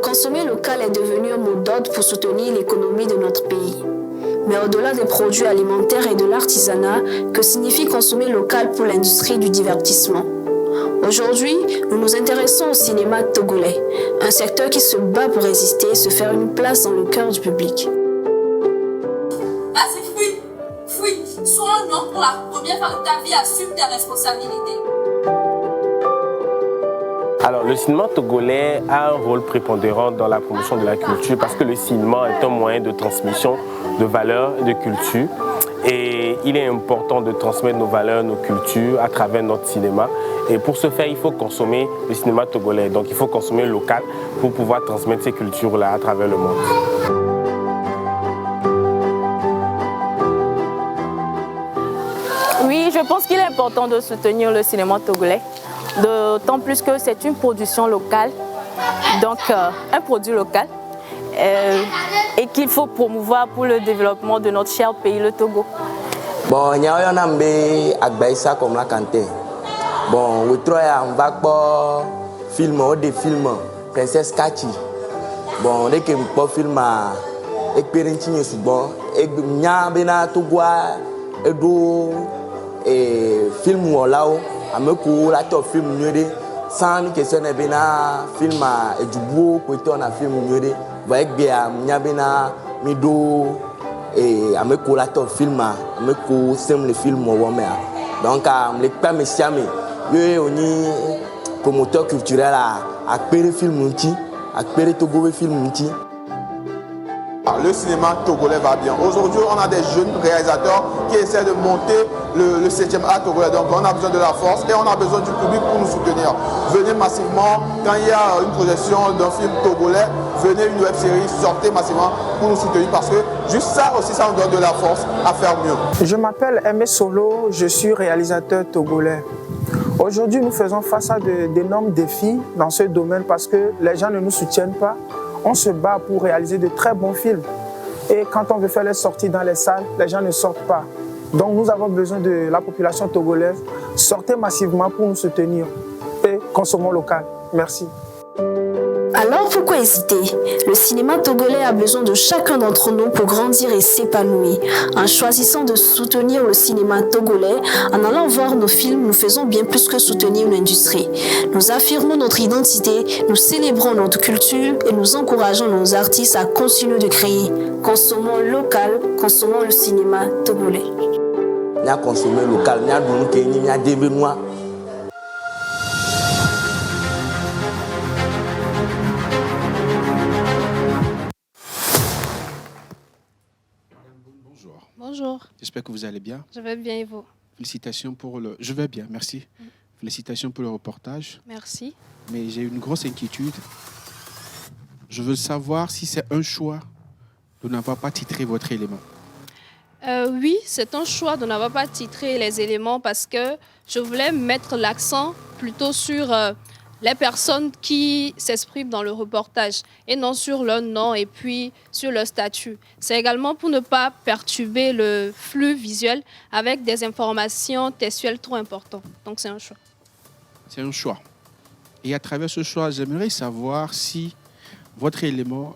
Consommer local est devenu un mot d'ordre pour soutenir l'économie de notre pays. Mais au-delà des produits alimentaires et de l'artisanat, que signifie consommer local pour l'industrie du divertissement? Aujourd'hui, nous nous intéressons au cinéma togolais, un secteur qui se bat pour résister et se faire une place dans le cœur du public. Vas-y, fuis, sois un homme pour la première fois de ta vie, assume tes responsabilités. Alors, le cinéma togolais a un rôle prépondérant dans la promotion de la culture parce que le cinéma est un moyen de transmission de valeurs et de culture. Et il est important de transmettre nos valeurs, nos cultures à travers notre cinéma. Et pour ce faire, il faut consommer le cinéma togolais. Donc, il faut consommer local pour pouvoir transmettre ces cultures-là à travers le monde. Oui, je pense qu'il est important de soutenir le cinéma togolais. D'autant plus que c'est une production locale, donc un produit local, et qu'il faut promouvoir pour le développement de notre cher pays, le Togo. Bon, il y a un Agbaïsa comme la Kanté. Bon, on va voir des films, Princesse Kachi. Bon, dès que je film expérience bon, et bien Togoa, et film là-haut. Ameko la to film nyode sans question ne bena film a edubo ko to na film nyode va egbe a nya bena mido et ameko la to film ameko sem le film wo me donc le pa me siame yo oni promoteur culturel a péré film nti a péré togo film nti. Le cinéma togolais va bien. Aujourd'hui, on a des jeunes réalisateurs qui essaient de monter le 7e art togolais. Donc, on a besoin de la force et on a besoin du public pour nous soutenir. Venez massivement, quand il y a une projection d'un film togolais, venez une web série, sortez massivement pour nous soutenir parce que juste ça aussi, ça nous donne de la force à faire mieux. Je m'appelle Aimé Solo, je suis réalisateur togolais. Aujourd'hui, nous faisons face à d'énormes défis dans ce domaine parce que les gens ne nous soutiennent pas. On se bat pour réaliser de très bons films. Et quand on veut faire les sorties dans les salles, les gens ne sortent pas. Donc nous avons besoin de la population togolaise. Sortez massivement pour nous soutenir et consommons local. Merci. Alors pourquoi hésiter? Le cinéma togolais a besoin de chacun d'entre nous pour grandir et s'épanouir. En choisissant de soutenir le cinéma togolais, en allant voir nos films, nous faisons bien plus que soutenir une industrie. Nous affirmons notre identité, nous célébrons notre culture et nous encourageons nos artistes à continuer de créer. Consommons local, consommons le cinéma togolais. Nous avons consommé local, nous avons développé. Bonjour. J'espère que vous allez bien. Je vais bien et vous? Félicitations pour le... Je vais bien, merci. Félicitations pour le reportage. Merci. Mais j'ai une grosse inquiétude. Je veux savoir si c'est un choix de n'avoir pas titré votre élément. Oui, c'est un choix de n'avoir pas titré les éléments parce que je voulais mettre l'accent plutôt sur les personnes qui s'expriment dans le reportage et non sur leur nom et puis sur leur statut. C'est également pour ne pas perturber le flux visuel avec des informations textuelles trop importantes. Donc c'est un choix. C'est un choix. Et à travers ce choix, j'aimerais savoir si votre élément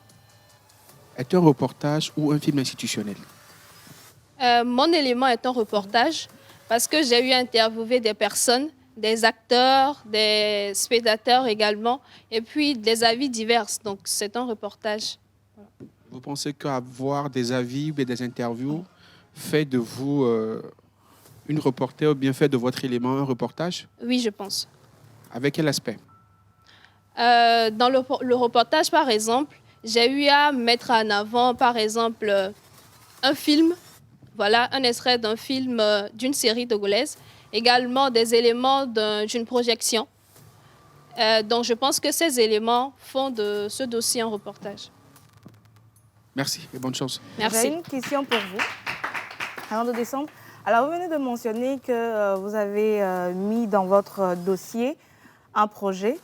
est un reportage ou un film institutionnel. Mon élément est un reportage parce que j'ai eu à interviewer des personnes, des acteurs, des spectateurs également, et puis des avis divers. Donc, c'est un reportage. Vous pensez qu'avoir des avis ou des interviews fait de vous une reporter ou bien fait de votre élément un reportage? Oui, je pense. Avec quel aspect? Dans le reportage, par exemple, j'ai eu à mettre en avant, par exemple, un film. Voilà, un extrait d'un film d'une série togolaise. Également des éléments d'une projection. Donc, je pense que ces éléments font de ce dossier un reportage. Merci et bonne chance. Merci. J'ai une question pour vous, avant de descendre. Alors, vous venez de mentionner que vous avez mis dans votre dossier un projet,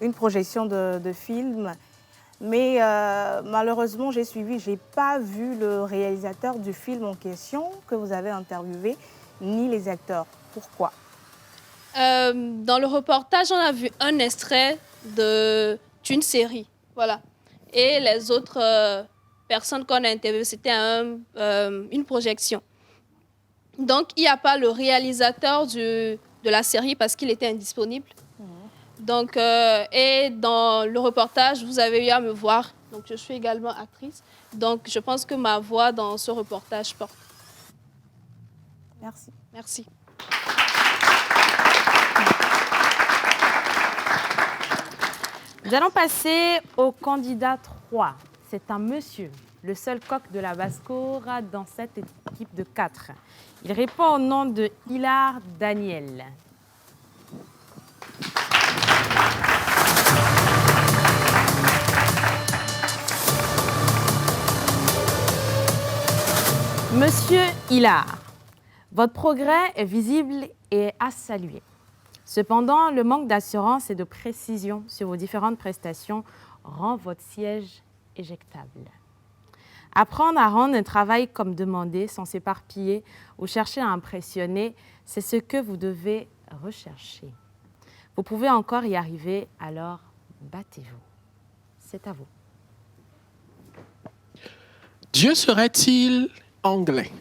une projection de film. Mais malheureusement, j'ai suivi, je n'ai pas vu le réalisateur du film en question que vous avez interviewé, ni les acteurs. Pourquoi? Dans le reportage, on a vu un extrait d'une série. Voilà. Et les autres personnes qu'on a interviewées, c'était une projection. Donc, il n'y a pas le réalisateur de la série parce qu'il était indisponible. Donc, et dans le reportage, vous avez eu à me voir. Donc, je suis également actrice. Donc, je pense que ma voix dans ce reportage porte. Merci. Merci. Nous allons passer au candidat 3. C'est un monsieur, le seul coq de la basse-cour dans cette équipe de 4. Il répond au nom de Hilar Daniel. Monsieur Hilar, votre progrès est visible et à saluer. Cependant, le manque d'assurance et de précision sur vos différentes prestations rend votre siège éjectable. Apprendre à rendre un travail comme demandé sans s'éparpiller ou chercher à impressionner, c'est ce que vous devez rechercher. Vous pouvez encore y arriver, alors battez-vous. C'est à vous. Dieu serait-il anglais?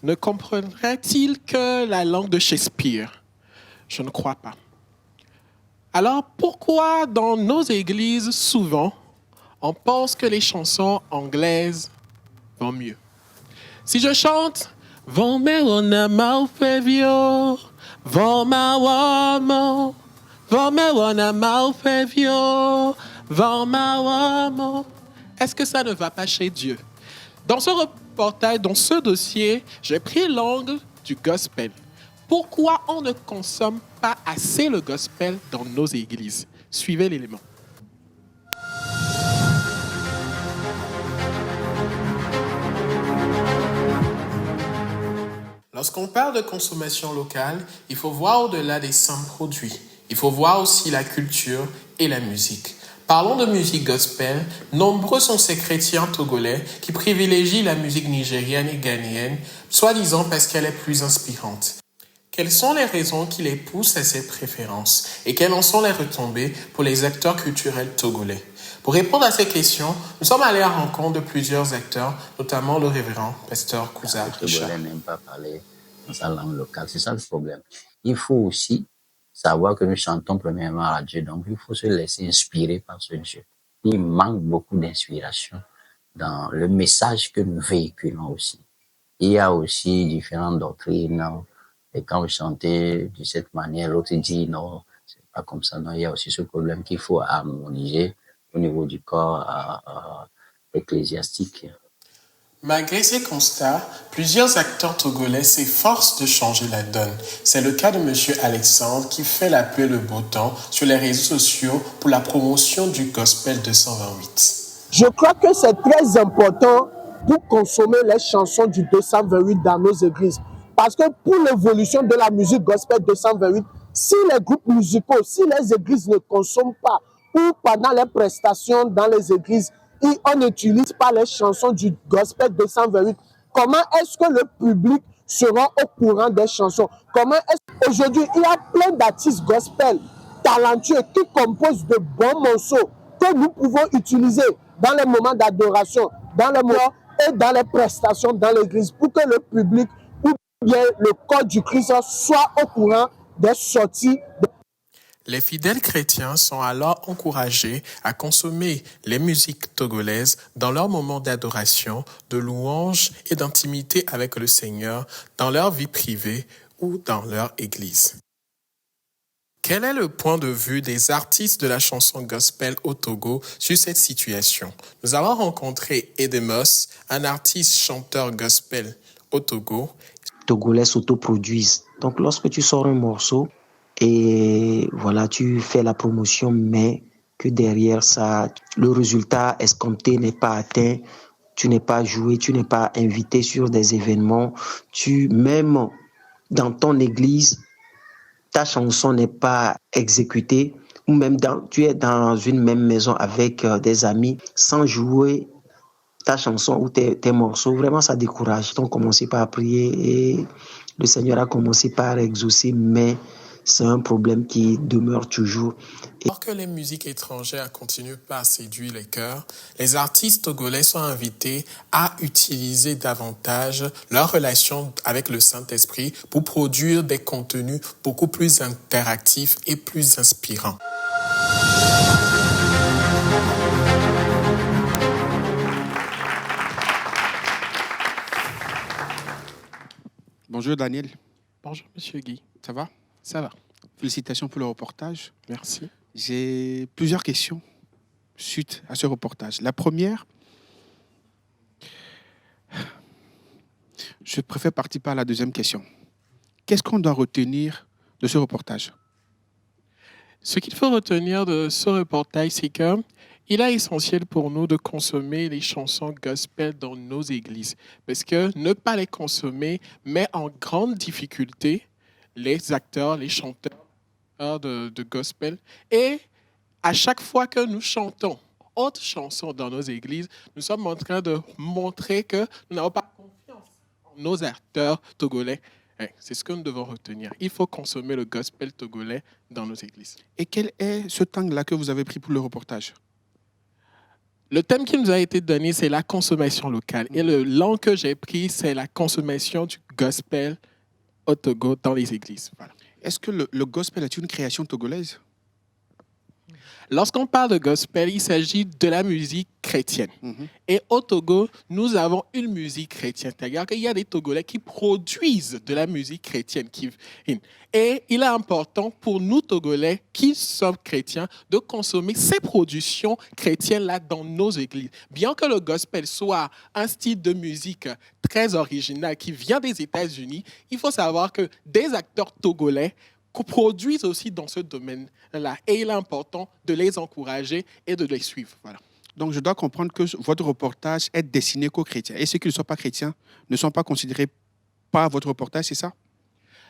Ne comprendrait-il que la langue de Shakespeare? Je ne crois pas. Alors pourquoi dans nos églises, souvent, on pense que les chansons anglaises vont mieux? Si je chante « Vont me wana maufevio, vont ma wamo, vont me wana maufevio, vont ma wamo », est-ce que ça ne va pas chez Dieu? Dans ce reportage, dans ce dossier, j'ai pris l'angle du gospel. Pourquoi on ne consomme pas assez le gospel dans nos églises? Suivez l'élément. Lorsqu'on parle de consommation locale, il faut voir au-delà des simples produits. Il faut voir aussi la culture et la musique. Parlons de musique gospel. Nombreux sont ces chrétiens togolais qui privilégient la musique nigérienne et ghanéenne, soi-disant parce qu'elle est plus inspirante. Quelles sont les raisons qui les poussent à cette préférence et quelles en sont les retombées pour les acteurs culturels togolais? Pour répondre à ces questions, nous sommes allés à la rencontre de plusieurs acteurs, notamment le révérend pasteur Kouza Richard. Les Togolais n'aiment pas parler dans sa langue locale, c'est ça le problème. Il faut aussi savoir que nous chantons premièrement à Dieu, donc il faut se laisser inspirer par ce Dieu. Il manque beaucoup d'inspiration dans le message que nous véhiculons aussi. Il y a aussi différentes doctrines, et quand vous chantez de cette manière, l'autre dit non, c'est pas comme ça, non, il y a aussi ce problème qu'il faut harmoniser au niveau du corps ecclésiastique. Malgré ces constats, plusieurs acteurs togolais s'efforcent de changer la donne. C'est le cas de M. Alexandre qui fait la pluie et le beau temps sur les réseaux sociaux pour la promotion du Gospel 228. Je crois que c'est très important pour consommer les chansons du 228 dans nos églises. Parce que pour l'évolution de la musique Gospel 228, si les groupes musicaux, si les églises ne consomment pas ou pendant les prestations dans les églises, et on n'utilise pas les chansons du Gospel 228, comment est-ce que le public sera au courant des chansons? Comment est-ce qu'aujourd'hui, il y a plein d'artistes gospel talentueux qui composent de bons morceaux que nous pouvons utiliser dans les moments d'adoration, dans les moments et dans les prestations dans l'église pour que le public ou bien le corps du Christ soit au courant des sorties. Les fidèles chrétiens sont alors encouragés à consommer les musiques togolaises dans leurs moments d'adoration, de louange et d'intimité avec le Seigneur, dans leur vie privée ou dans leur église. Quel est le point de vue des artistes de la chanson gospel au Togo sur cette situation? Nous avons rencontré Edemos, un artiste chanteur gospel au Togo. Togolais s'autoproduisent. Donc lorsque tu sors un morceau, et voilà, tu fais la promotion, mais que derrière ça, le résultat escompté n'est pas atteint, tu n'es pas joué, tu n'es pas invité sur des événements, même dans ton église, ta chanson n'est pas exécutée, ou même tu es dans une même maison avec des amis, sans jouer ta chanson ou tes morceaux, vraiment ça décourage. Donc commencé par prier et le Seigneur a commencé par exaucer, mais c'est un problème qui demeure toujours. Alors que les musiques étrangères continuent pas à séduire les cœurs, les artistes togolais sont invités à utiliser davantage leur relation avec le Saint-Esprit pour produire des contenus beaucoup plus interactifs et plus inspirants. Bonjour Daniel. Bonjour Monsieur Guy. Ça va? Ça va. Félicitations pour le reportage. Merci. J'ai plusieurs questions suite à ce reportage. La première, je préfère partir par la deuxième question. Qu'est-ce qu'on doit retenir de ce reportage? Ce qu'il faut retenir de ce reportage, c'est qu'il est essentiel pour nous de consommer les chansons gospel dans nos églises. Parce que ne pas les consommer met en grande difficulté les acteurs, les chanteurs de gospel. Et à chaque fois que nous chantons autre chanson dans nos églises, nous sommes en train de montrer que nous n'avons pas confiance en nos acteurs togolais. C'est ce que nous devons retenir. Il faut consommer le gospel togolais dans nos églises. Et quel est ce angle-là que vous avez pris pour le reportage? Le thème qui nous a été donné, c'est la consommation locale. Et le l'angle que j'ai pris, c'est la consommation du gospel au Togo dans les églises. Voilà. Est-ce que le gospel est une création togolaise? Lorsqu'on parle de gospel, il s'agit de la musique chrétienne. Et au Togo, nous avons une musique chrétienne. C'est-à-dire qu'il y a des Togolais qui produisent de la musique chrétienne. Et il est important pour nous, Togolais, qui sommes chrétiens, de consommer ces productions chrétiennes-là dans nos églises. Bien que le gospel soit un style de musique très original qui vient des États-Unis, il faut savoir que des acteurs togolais produisent aussi dans ce domaine-là. Et il est important de les encourager et de les suivre. Voilà. Donc, je dois comprendre que votre reportage est destiné qu'aux chrétiens. Et ceux qui ne sont pas chrétiens ne sont pas considérés par votre reportage, c'est ça?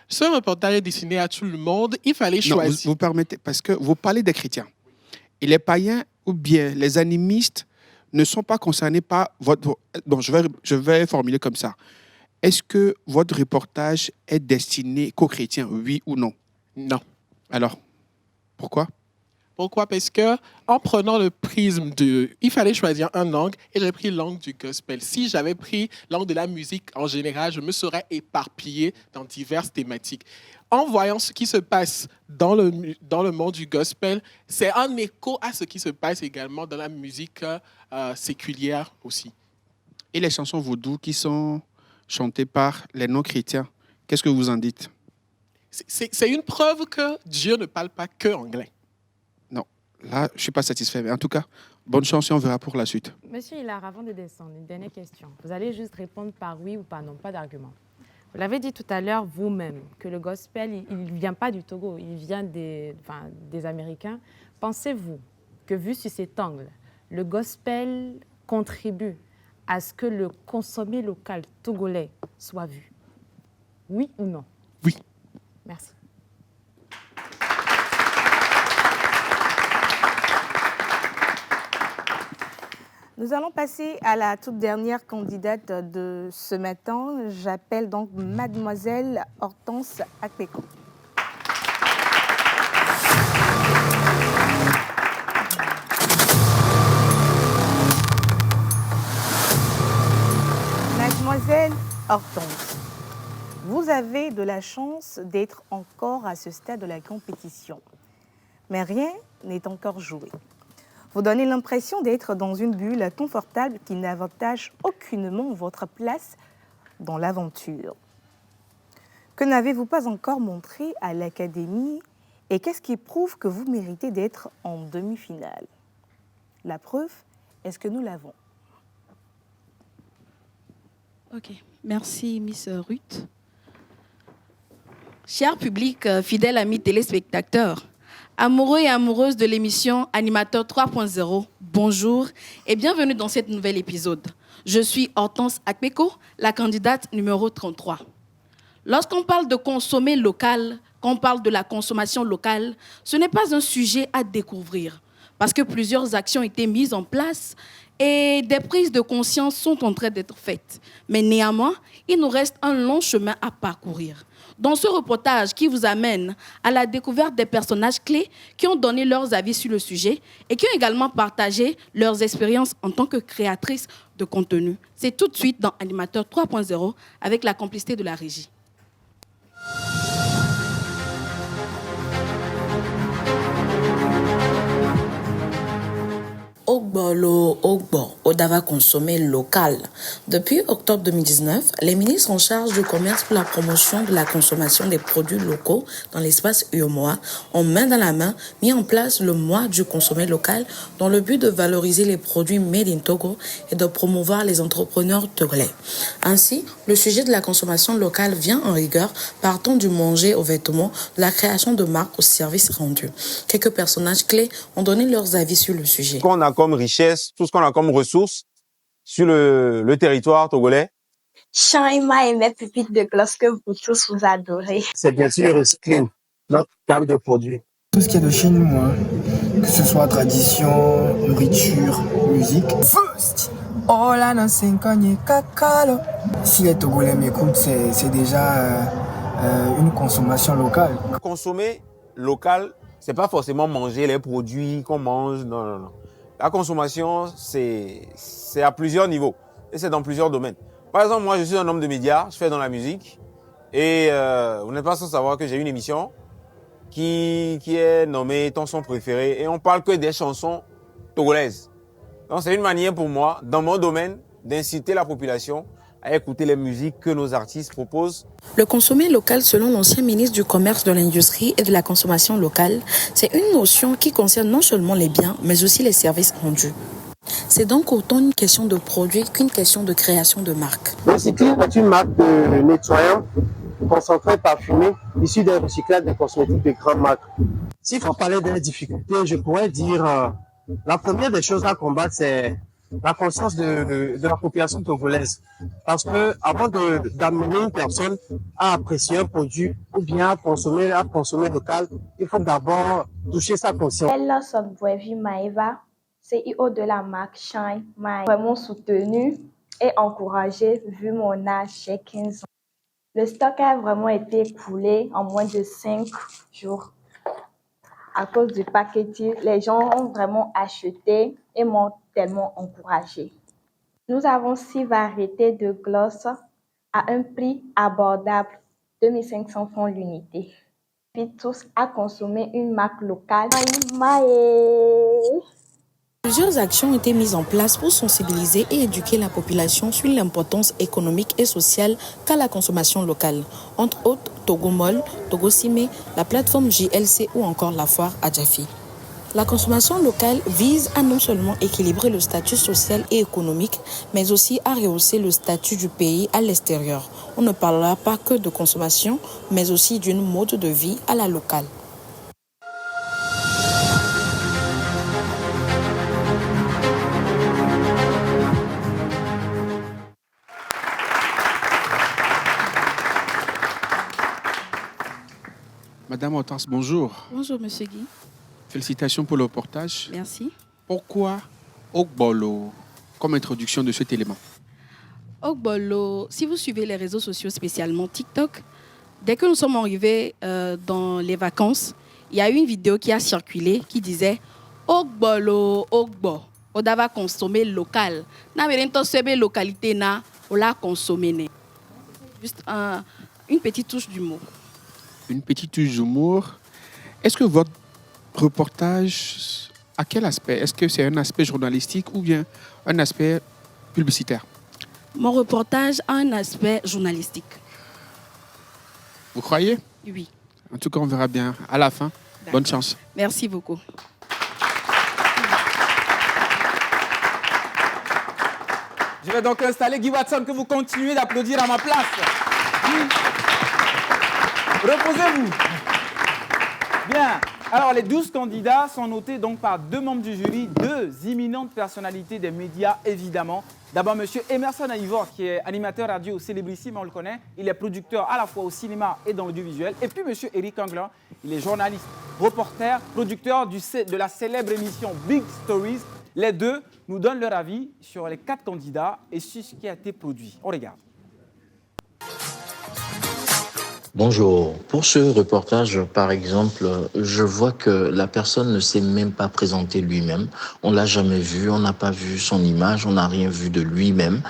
Ce reportage est destiné à tout le monde. Il fallait choisir. Non, vous permettez, parce que vous parlez des chrétiens. Et les païens ou bien les animistes ne sont pas concernés par votre... Bon, je vais formuler comme ça. Est-ce que votre reportage est destiné qu'aux chrétiens, oui ou non? Non. Alors, pourquoi? Pourquoi? Parce que en prenant le prisme il fallait choisir un angle et j'ai pris l'angle du gospel. Si j'avais pris l'angle de la musique en général, je me serais éparpillé dans diverses thématiques. En voyant ce qui se passe dans le monde du gospel, c'est un écho à ce qui se passe également dans la musique séculière aussi. Et les chansons vaudou qui sont chantées par les non-chrétiens, qu'est-ce que vous en dites? C'est une preuve que Dieu ne parle pas que anglais. Non. là, je ne suis pas satisfait. Mais en tout cas, bonne chance et on verra pour la suite. Monsieur Hilar, avant de descendre, une dernière question. Vous allez juste répondre par oui ou par non, pas d'argument. Vous l'avez dit tout à l'heure vous-même, que le gospel, il ne vient pas du Togo, il vient des Américains. Pensez-vous que, vu sur cet angle, le gospel contribue à ce que le consommé local togolais soit vu? Oui ou non? Oui. Merci. Nous allons passer à la toute dernière candidate de ce matin. J'appelle donc Mademoiselle Hortense Akpeko. Mademoiselle Hortense, vous avez de la chance d'être encore à ce stade de la compétition. Mais rien n'est encore joué. Vous donnez l'impression d'être dans une bulle confortable qui n'avantage aucunement votre place dans l'aventure. Que n'avez-vous pas encore montré à l'Académie et qu'est-ce qui prouve que vous méritez d'être en demi-finale? La preuve, est-ce que nous l'avons? Ok, merci Miss Ruth. Cher public, fidèle amis téléspectateurs, amoureux et amoureuses de l'émission Animateur 3.0, bonjour et bienvenue dans cet nouvel épisode. Je suis Hortense Akpeko, la candidate numéro 33. Lorsqu'on parle de consommer local, quand on parle de la consommation locale, ce n'est pas un sujet à découvrir parce que plusieurs actions ont été mises en place et des prises de conscience sont en train d'être faites. Mais néanmoins, il nous reste un long chemin à parcourir. Dans ce reportage qui vous amène à la découverte des personnages clés qui ont donné leurs avis sur le sujet et qui ont également partagé leurs expériences en tant que créatrices de contenu. C'est tout de suite dans Animateur 3.0 avec la complicité de la régie. Ogbolo Ogbo, Odava consommé local. Depuis octobre 2019, les ministres en charge du commerce pour la promotion de la consommation des produits locaux dans l'espace UEMOA ont main dans la main mis en place le mois du consommé local dans le but de valoriser les produits made in Togo et de promouvoir les entrepreneurs togolais. Ainsi, le sujet de la consommation locale vient en rigueur partant du manger au vêtement, de la création de marques aux services rendus. Quelques personnages clés ont donné leurs avis sur le sujet. Qu'on a comme richesse, tout ce qu'on a comme ressources sur le territoire togolais. Shaima et mes pépites de glace que vous tous vous adorez. C'est bien sûr le recycling, notre gamme de produits. Tout ce qui est de chez nous, hein, que ce soit tradition, nourriture, musique. First, oh là, non, c'est un kakalo. Si les Togolais m'écoutent, c'est déjà une consommation locale. Consommer local, c'est pas forcément manger les produits qu'on mange, non, non, non. La consommation, c'est à plusieurs niveaux et c'est dans plusieurs domaines. Par exemple, moi, je suis un homme de médias, je fais dans la musique et vous n'êtes pas sans savoir que j'ai une émission qui est nommée Ton son préféré et on parle que des chansons togolaises. Donc, c'est une manière pour moi, dans mon domaine, d'inciter la population à écouter les musiques que nos artistes proposent. Le consommer local, selon l'ancien ministre du Commerce, de l'Industrie et de la Consommation locale, c'est une notion qui concerne non seulement les biens, mais aussi les services rendus. C'est donc autant une question de produit qu'une question de création de marque. Le recycling est une marque de nettoyant concentré parfumé, issu des recyclages des cosmétiques de grandes marques. S'il faut parler des difficultés, je pourrais dire la première des choses à combattre, c'est la conscience de la population togolaise. Parce que avant d'amener une personne à apprécier un produit ou bien à consommer local, il faut d'abord toucher sa conscience. Elle son Boevi Maeva, CEO de la marque Shine, m'a vraiment soutenu et encouragé vu mon âge, j'ai 15 ans. Le stock a vraiment été écoulé en moins de 5 jours. À cause du packaging, les gens ont vraiment acheté et m'ont tellement encouragé. Nous avons 6 variétés de gloss à un prix abordable, 2500 francs l'unité. Puis tous à consommer une marque locale. Plusieurs actions ont été mises en place pour sensibiliser et éduquer la population sur l'importance économique et sociale qu'a la consommation locale. Entre autres, Togomol, Togosime, la plateforme JLC ou encore la foire Adjafi. La consommation locale vise à non seulement équilibrer le statut social et économique, mais aussi à rehausser le statut du pays à l'extérieur. On ne parlera pas que de consommation, mais aussi d'une mode de vie à la locale. Madame Hortense, bonjour. Bonjour, Monsieur Guy. Félicitations pour le reportage. Merci. Pourquoi Ogbolo comme introduction de cet élément? Ogbolo, si vous suivez les réseaux sociaux, spécialement TikTok, dès que nous sommes arrivés dans les vacances, il y a eu une vidéo qui a circulé qui disait Ogbolo, Ogbo, on doit consommer local. Na verento sebe localité na, on l'a consommé. Juste une petite touche d'humour. Une petite touche d'humour. Est-ce que votre reportage, à quel aspect? Est-ce que c'est un aspect journalistique ou bien un aspect publicitaire? Mon reportage a un aspect journalistique. Vous croyez? Oui. En tout cas, on verra bien à la fin. Bonne chance. Merci beaucoup. Je vais donc installer Guy Watson, que vous continuez d'applaudir à ma place. Reposez-vous. Bien. Alors, les 12 candidats sont notés donc par 2 membres du jury, 2 imminentes personnalités des médias, évidemment. D'abord, M. Emerson Aivor, qui est animateur radio célébrissime, on le connaît. Il est producteur à la fois au cinéma et dans l'audiovisuel. Et puis, M. Eric Anglin, il est journaliste, reporter, producteur de la célèbre émission Big Stories. Les deux nous donnent leur avis sur les 4 candidats et sur ce qui a été produit. On regarde. Bonjour. Pour ce reportage, par exemple, je vois que la personne ne s'est même pas présentée lui-même. On l'a jamais vu, on n'a pas vu son image, on n'a rien vu de lui-même.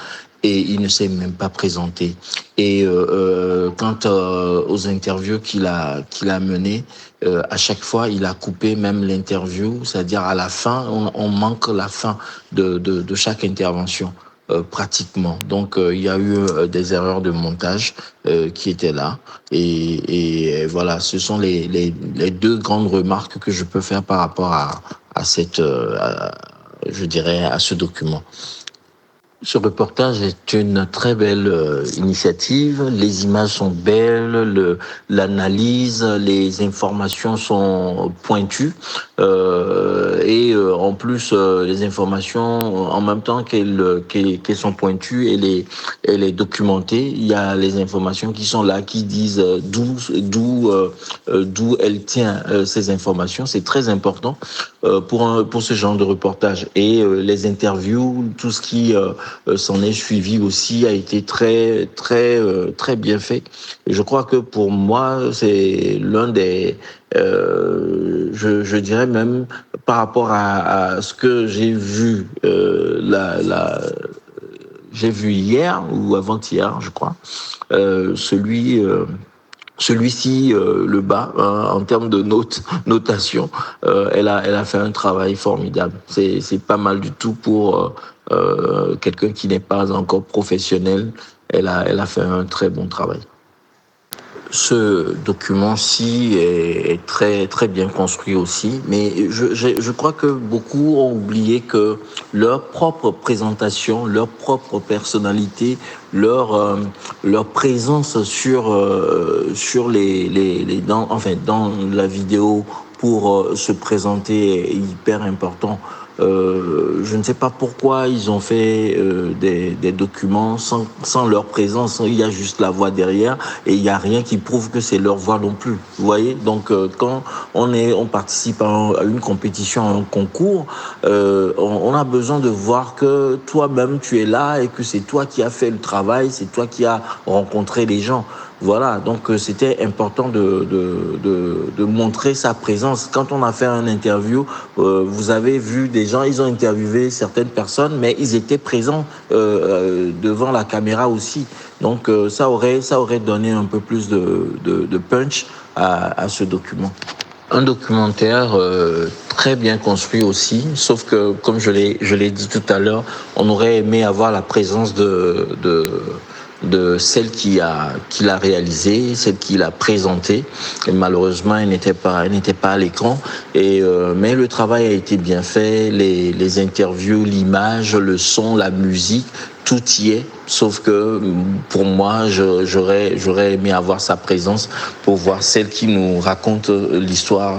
Et il ne s'est même pas présenté. Et quant aux interviews qu'il a menées, à chaque fois, il a coupé même l'interview, c'est-à-dire à la fin, on manque la fin de chaque intervention. Pratiquement. Donc, il y a eu des erreurs de montage qui étaient là. Et voilà, ce sont les 2 grandes remarques que je peux faire par rapport à je dirais, à ce document. Ce reportage est une très belle initiative. Les images sont belles, l'analyse, les informations sont pointues. Et en plus, les informations, en même temps qu'elles sont pointues, elle est documentée. Il y a les informations qui sont là, qui disent d'où elle tient ces informations. C'est très important pour ce genre de reportage. Et les interviews, tout ce qui s'en est suivi aussi a été très bien fait. Et je crois que pour moi, c'est l'un des je dirais même par rapport à ce que j'ai vu j'ai vu hier ou avant-hier, je crois, celui-ci le bat en termes de notation. Elle a fait un travail formidable. C'est pas mal du tout pour quelqu'un qui n'est pas encore professionnel. Elle a fait un très bon travail. Ce document-ci est très très bien construit aussi, mais je crois que beaucoup ont oublié que leur propre présentation, leur propre personnalité, leur présence sur dans la vidéo pour se présenter est hyper important. Je ne sais pas pourquoi ils ont fait des documents sans leur présence. Il y a juste la voix derrière et il n'y a rien qui prouve que c'est leur voix non plus. Vous voyez? Donc, quand on participe à une compétition, à un concours, on a besoin de voir que toi-même tu es là et que c'est toi qui as fait le travail, c'est toi qui as rencontré les gens. Voilà, donc c'était important de montrer sa présence. Quand on a fait une interview, vous avez vu des gens, ils ont interviewé certaines personnes, mais ils étaient présents devant la caméra aussi. Donc ça aurait donné un peu plus de punch à ce document. Un documentaire très bien construit aussi, sauf que, comme je l'ai dit tout à l'heure, on aurait aimé avoir la présence de celle qu'il a réalisée, celle qu'il a présentée. Et malheureusement, elle n'était pas à l'écran. Mais le travail a été bien fait, les interviews, l'image, le son, la musique, tout y est. Sauf que pour moi, j'aurais aimé avoir sa présence pour voir celle qui nous raconte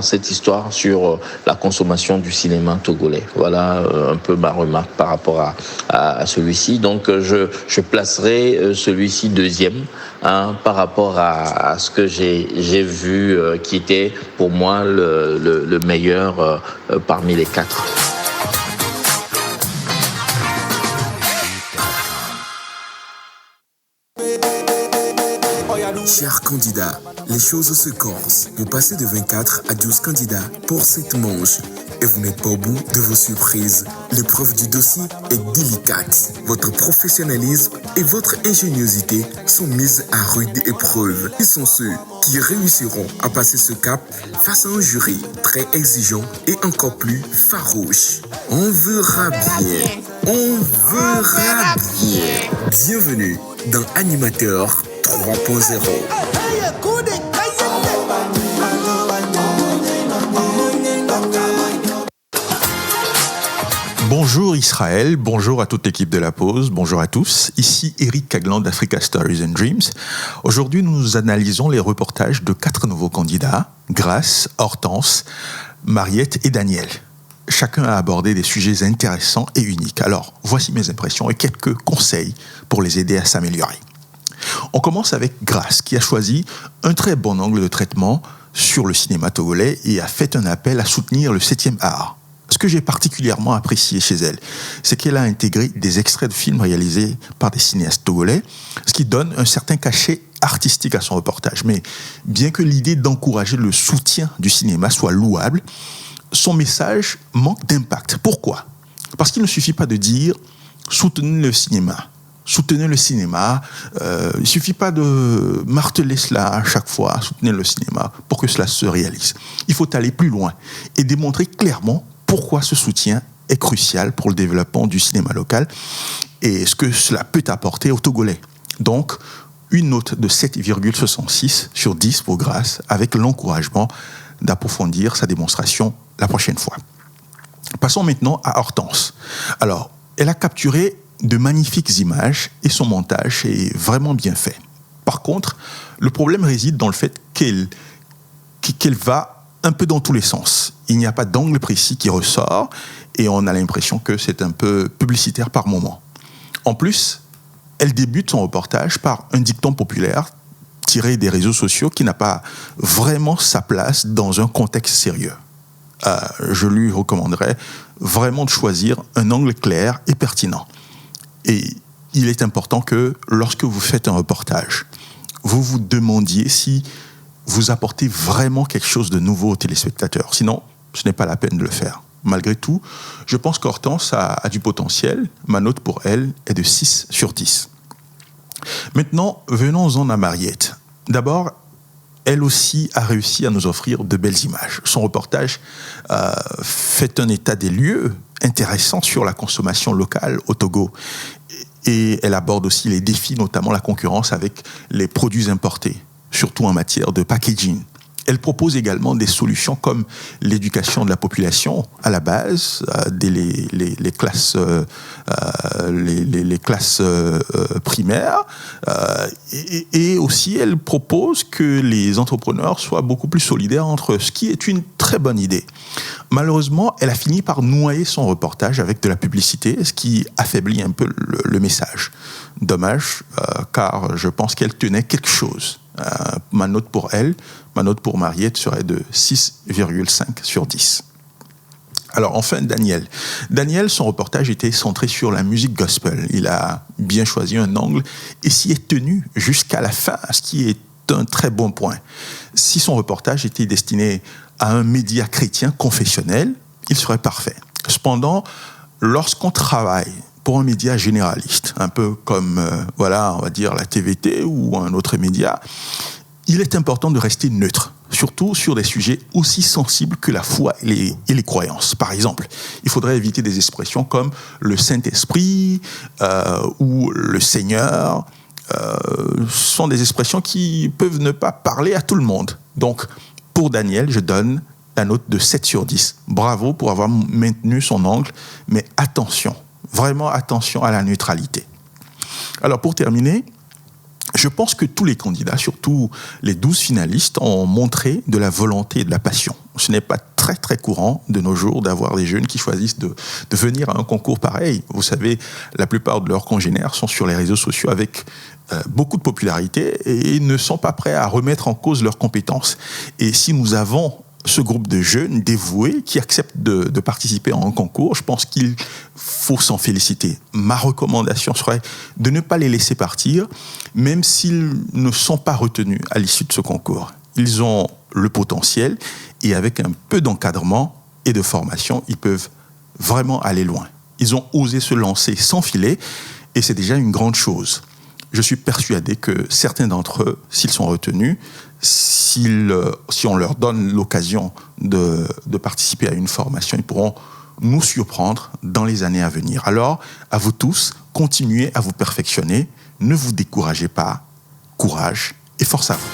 cette histoire sur la consommation du cinéma togolais. Voilà un peu ma remarque par rapport à celui-ci. Donc je placerai celui-ci deuxième par rapport à ce que j'ai vu qui était pour moi le meilleur parmi les 4. Chers candidats, les choses se corsent. Vous passez de 24 à 12 candidats pour cette manche. Et vous n'êtes pas au bout de vos surprises. L'épreuve du dossier est délicate. Votre professionnalisme et votre ingéniosité sont mises à rude épreuve. Ils sont ceux qui réussiront à passer ce cap face à un jury très exigeant et encore plus farouche. On verra bien. On verra bien. Bienvenue dans Animateur 3.0. Bonjour Israël, bonjour à toute l'équipe de La Pause, bonjour à tous. Ici Eric Caglan d'Africa Stories and Dreams. Aujourd'hui, nous analysons les reportages de 4 nouveaux candidats, Grace, Hortense, Mariette et Daniel. Chacun a abordé des sujets intéressants et uniques. Alors, voici mes impressions et quelques conseils pour les aider à s'améliorer. On commence avec Grace, qui a choisi un très bon angle de traitement sur le cinéma togolais et a fait un appel à soutenir le 7e art. Ce que j'ai particulièrement apprécié chez elle, c'est qu'elle a intégré des extraits de films réalisés par des cinéastes togolais, ce qui donne un certain cachet artistique à son reportage. Mais bien que l'idée d'encourager le soutien du cinéma soit louable, son message manque d'impact. Pourquoi ? Parce qu'il ne suffit pas de dire « soutenez le cinéma ». Soutenez le cinéma. Il ne suffit pas de marteler cela à chaque fois, soutenez le cinéma, pour que cela se réalise. Il faut aller plus loin et démontrer clairement pourquoi ce soutien est crucial pour le développement du cinéma local et ce que cela peut apporter aux Togolais. Donc, une note de 7,66 sur 10 pour Grace, avec l'encouragement d'approfondir sa démonstration la prochaine fois. Passons maintenant à Hortense. Alors, elle a capturé de magnifiques images et son montage est vraiment bien fait. Par contre, le problème réside dans le fait qu'elle va un peu dans tous les sens. Il n'y a pas d'angle précis qui ressort et on a l'impression que c'est un peu publicitaire par moment. En plus, elle débute son reportage par un dicton populaire tiré des réseaux sociaux qui n'a pas vraiment sa place dans un contexte sérieux. Je lui recommanderais vraiment de choisir un angle clair et pertinent. Et il est important que lorsque vous faites un reportage, vous vous demandiez si vous apportez vraiment quelque chose de nouveau aux téléspectateurs. Sinon, ce n'est pas la peine de le faire. Malgré tout, je pense qu'Hortense a du potentiel. Ma note pour elle est de 6 sur 10. Maintenant, venons-en à Mariette. D'abord, elle aussi a réussi à nous offrir de belles images. Son reportage fait un état des lieux intéressant sur la consommation locale au Togo. Et elle aborde aussi les défis, notamment la concurrence avec les produits importés, surtout en matière de packaging. Elle propose également des solutions comme l'éducation de la population à la base, les classes primaires, et aussi elle propose que les entrepreneurs soient beaucoup plus solidaires entre eux, ce qui est une très bonne idée. Malheureusement, elle a fini par noyer son reportage avec de la publicité, ce qui affaiblit un peu le message. Dommage, car je pense qu'elle tenait quelque chose. Ma note pour elle, ma note pour Mariette serait de 6,5 sur 10. Alors enfin, Daniel. Daniel, son reportage était centré sur la musique gospel. Il a bien choisi un angle et s'y est tenu jusqu'à la fin, ce qui est un très bon point. Si son reportage était destiné à un média chrétien confessionnel, il serait parfait. Cependant, lorsqu'on travaille pour un média généraliste, un peu comme, on va dire la TVT ou un autre média, il est important de rester neutre, surtout sur des sujets aussi sensibles que la foi et les croyances. Par exemple, il faudrait éviter des expressions comme le Saint-Esprit ou le Seigneur, sont des expressions qui peuvent ne pas parler à tout le monde. Donc, pour Daniel, je donne la note de 7 sur 10. Bravo pour avoir maintenu son angle, mais attention, vraiment attention à la neutralité. Alors, pour terminer, je pense que tous les candidats, surtout les 12 finalistes, ont montré de la volonté et de la passion. Ce n'est pas très, très courant de nos jours d'avoir des jeunes qui choisissent de venir à un concours pareil. Vous savez, la plupart de leurs congénères sont sur les réseaux sociaux avec beaucoup de popularité et ne sont pas prêts à remettre en cause leurs compétences. Et si nous avons ce groupe de jeunes dévoués qui acceptent de participer à un concours, je pense qu'il faut s'en féliciter. Ma recommandation serait de ne pas les laisser partir, même s'ils ne sont pas retenus à l'issue de ce concours. Ils ont le potentiel et avec un peu d'encadrement et de formation, ils peuvent vraiment aller loin. Ils ont osé se lancer sans filet et c'est déjà une grande chose. Je suis persuadé que certains d'entre eux, s'ils sont retenus, si on leur donne l'occasion de participer à une formation, ils pourront nous surprendre dans les années à venir. Alors, à vous tous, continuez à vous perfectionner, ne vous découragez pas, courage et force à vous.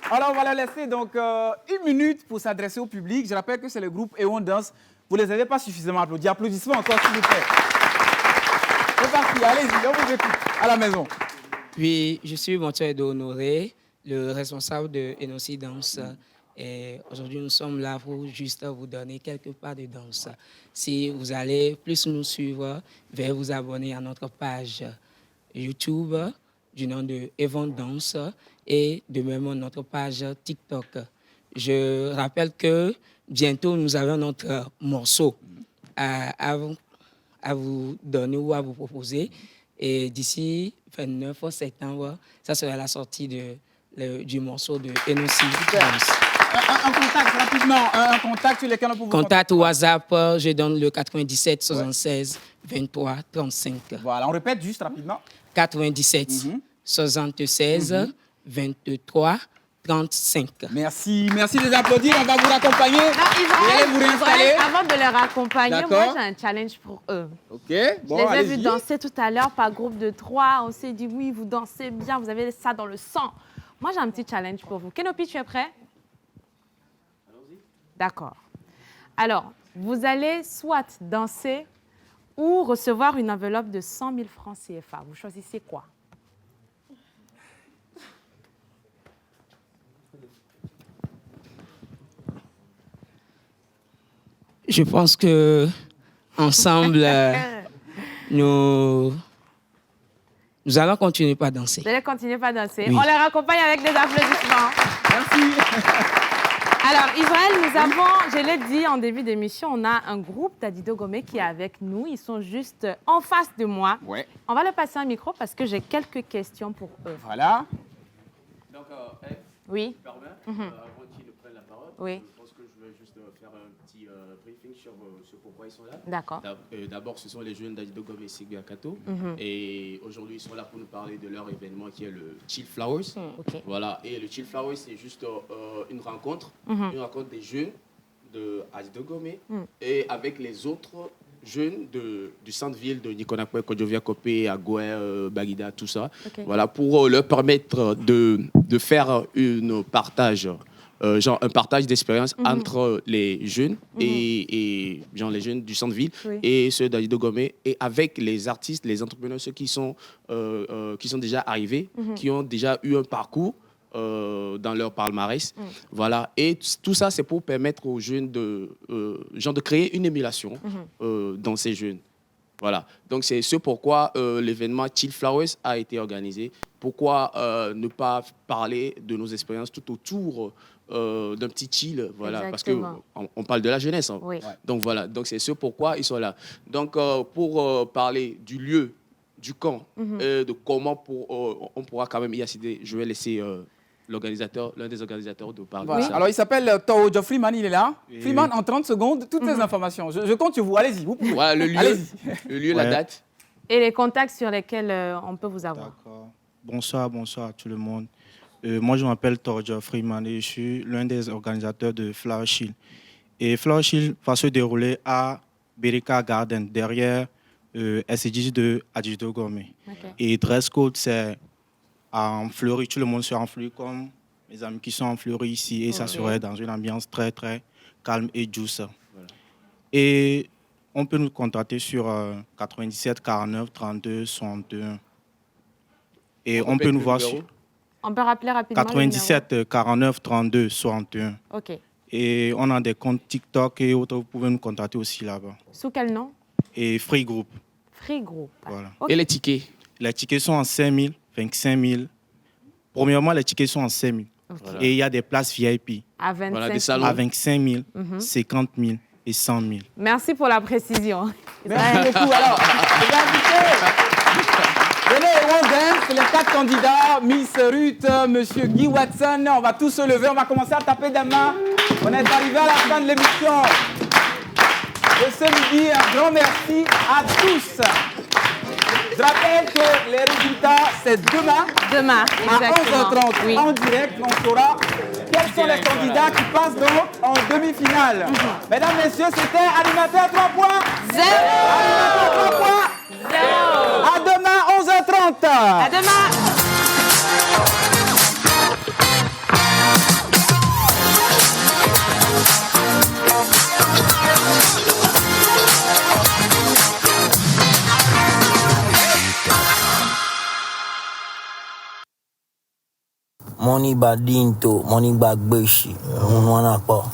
Alors, on va leur laisser donc 1 minute pour s'adresser au public. Je rappelle que c'est le groupe Eon Dance. Vous ne les avez pas suffisamment applaudis. Applaudissements encore, s'il vous plaît. C'est parti, allez-y, on vous écoute à la maison. Oui, je suis Montuel Honoré, le responsable de Enosi Dance. Et aujourd'hui, nous sommes là pour juste vous donner quelques pas de danse. Si vous allez plus nous suivre, veuillez vous abonner à notre page YouTube du nom de Eon Dance et de même notre page TikTok. Je rappelle que bientôt, nous avons notre morceau à vous donner ou à vous proposer. Et d'ici 29 septembre, ça sera la sortie du morceau de Enosi Dance. Un contact rapidement, un contact sur lequel on peut vous Contact WhatsApp, je donne le 97 76 23 35. Voilà, on répète juste rapidement. 97 76 23 35. Merci, merci de les applaudir. On va vous raccompagner. Allez vous réinstaller. Avant de les raccompagner, moi j'ai un challenge pour eux. Ok, bon, je les ai vus danser tout à l'heure par groupe de 3. On s'est dit oui, vous dansez bien, vous avez ça dans le sang. Moi j'ai un petit challenge pour vous. Kenopi, tu es prêt? D'accord. Alors, vous allez soit danser ou recevoir une enveloppe de 100 000 francs CFA. Vous choisissez quoi? Je pense que ensemble, nous allons continuer par danser. Vous allez continuer par danser. Oui. On les raccompagne avec des applaudissements. Merci. Alors, Israël, nous avons, je l'ai dit en début d'émission, on a un groupe d'Adido Gomé qui est avec nous. Ils sont juste en face de moi. Ouais. On va leur passer un micro parce que j'ai quelques questions pour eux. Voilà. Donc, Oui. avant qu'ils ne prennent la parole, Oui. je pense que je vais juste faire un petit briefing sur pourquoi ils sont là. D'accord. D'abord, ce sont les jeunes d'Adido Gomé Sigbi Akato. Mhm. Et aujourd'hui, ils sont là pour nous parler de leur événement qui est le Chill Flowers. Ok. Voilà. Et le Chill Flowers, c'est juste une rencontre des jeunes de Adido Gomé et avec les autres jeunes du centre-ville de Nikonakwe, Kodjovia, Kopé, Agoué, Baguida, tout ça. Ok. Voilà, pour leur permettre de faire un partage d'expérience entre les jeunes et les jeunes du centre-ville et ceux d'Adido Gomé, et avec les artistes, les entrepreneurs, ceux qui sont déjà arrivés, qui ont déjà eu un parcours dans leur palmarès. Voilà. Et tout ça, c'est pour permettre aux jeunes de créer une émulation dans ces jeunes. Voilà. Donc, c'est ce pourquoi l'événement Chill Flowers a été organisé. Pourquoi ne pas parler de nos expériences tout autour d'un petit chill, voilà, Exactement. parce qu'on parle de la jeunesse. Hein. Oui. Donc, voilà. Donc, c'est ce pourquoi ils sont là. Donc, pour parler du lieu, du camp, de comment on pourra quand même y accéder, je vais laisser l'un des organisateurs de parler Voilà. de ça. Alors, il s'appelle Tao Freeman, il est là. Oui, Freeman, oui. en 30 secondes, toutes les informations. Je compte sur vous. Allez-y, vous pouvez. Voilà, le lieu, Allez-y. la date. Et les contacts sur lesquels on peut vous avoir. Bonsoir à tout le monde. Moi, je m'appelle Torja Freeman et je suis l'un des organisateurs de Flower Chill. Et Flower Chill va se dérouler à Berika Garden, derrière SDG de Adido Gomé. Okay. Et dress code, c'est en fleurie. Tout le monde sera en fleurie comme mes amis qui sont en fleurie ici. Et ça serait dans une ambiance très, très calme et douce. Voilà. Et on peut nous contacter sur 97 49 32 61. Et on peut nous voir sur On peut rappeler rapidement 97 49 32 61. Ok. Et on a des comptes TikTok et autres. Vous pouvez nous contacter aussi là-bas. Sous quel nom? Et Free Group. Free Group. Voilà. Okay. Et les tickets? Les tickets sont en 5 000, 25 000. Premièrement, les tickets sont en 5 000. Okay. Et il y a des places VIP. À 25 000. Voilà, des salons. À 25 000, 50 000 et 100 000. Merci pour la précision. Merci beaucoup. Alors, les invités. Venez, on dance, les 4 candidats, Miss Ruth, Monsieur Guy Watson. On va tous se lever, on va commencer à taper des mains. On est arrivé à la fin de l'émission. Et ce midi, un grand merci à tous. Je rappelle que les résultats, c'est demain. Demain, à 11h30, en direct, on saura quels sont les candidats qui passent donc en demi-finale. Mesdames, messieurs, c'était Animateur 3 points. 0. Animateur 3 points. 0. À demain, 11h30. À demain. Money badinto, money bagbeshi, unwana pa.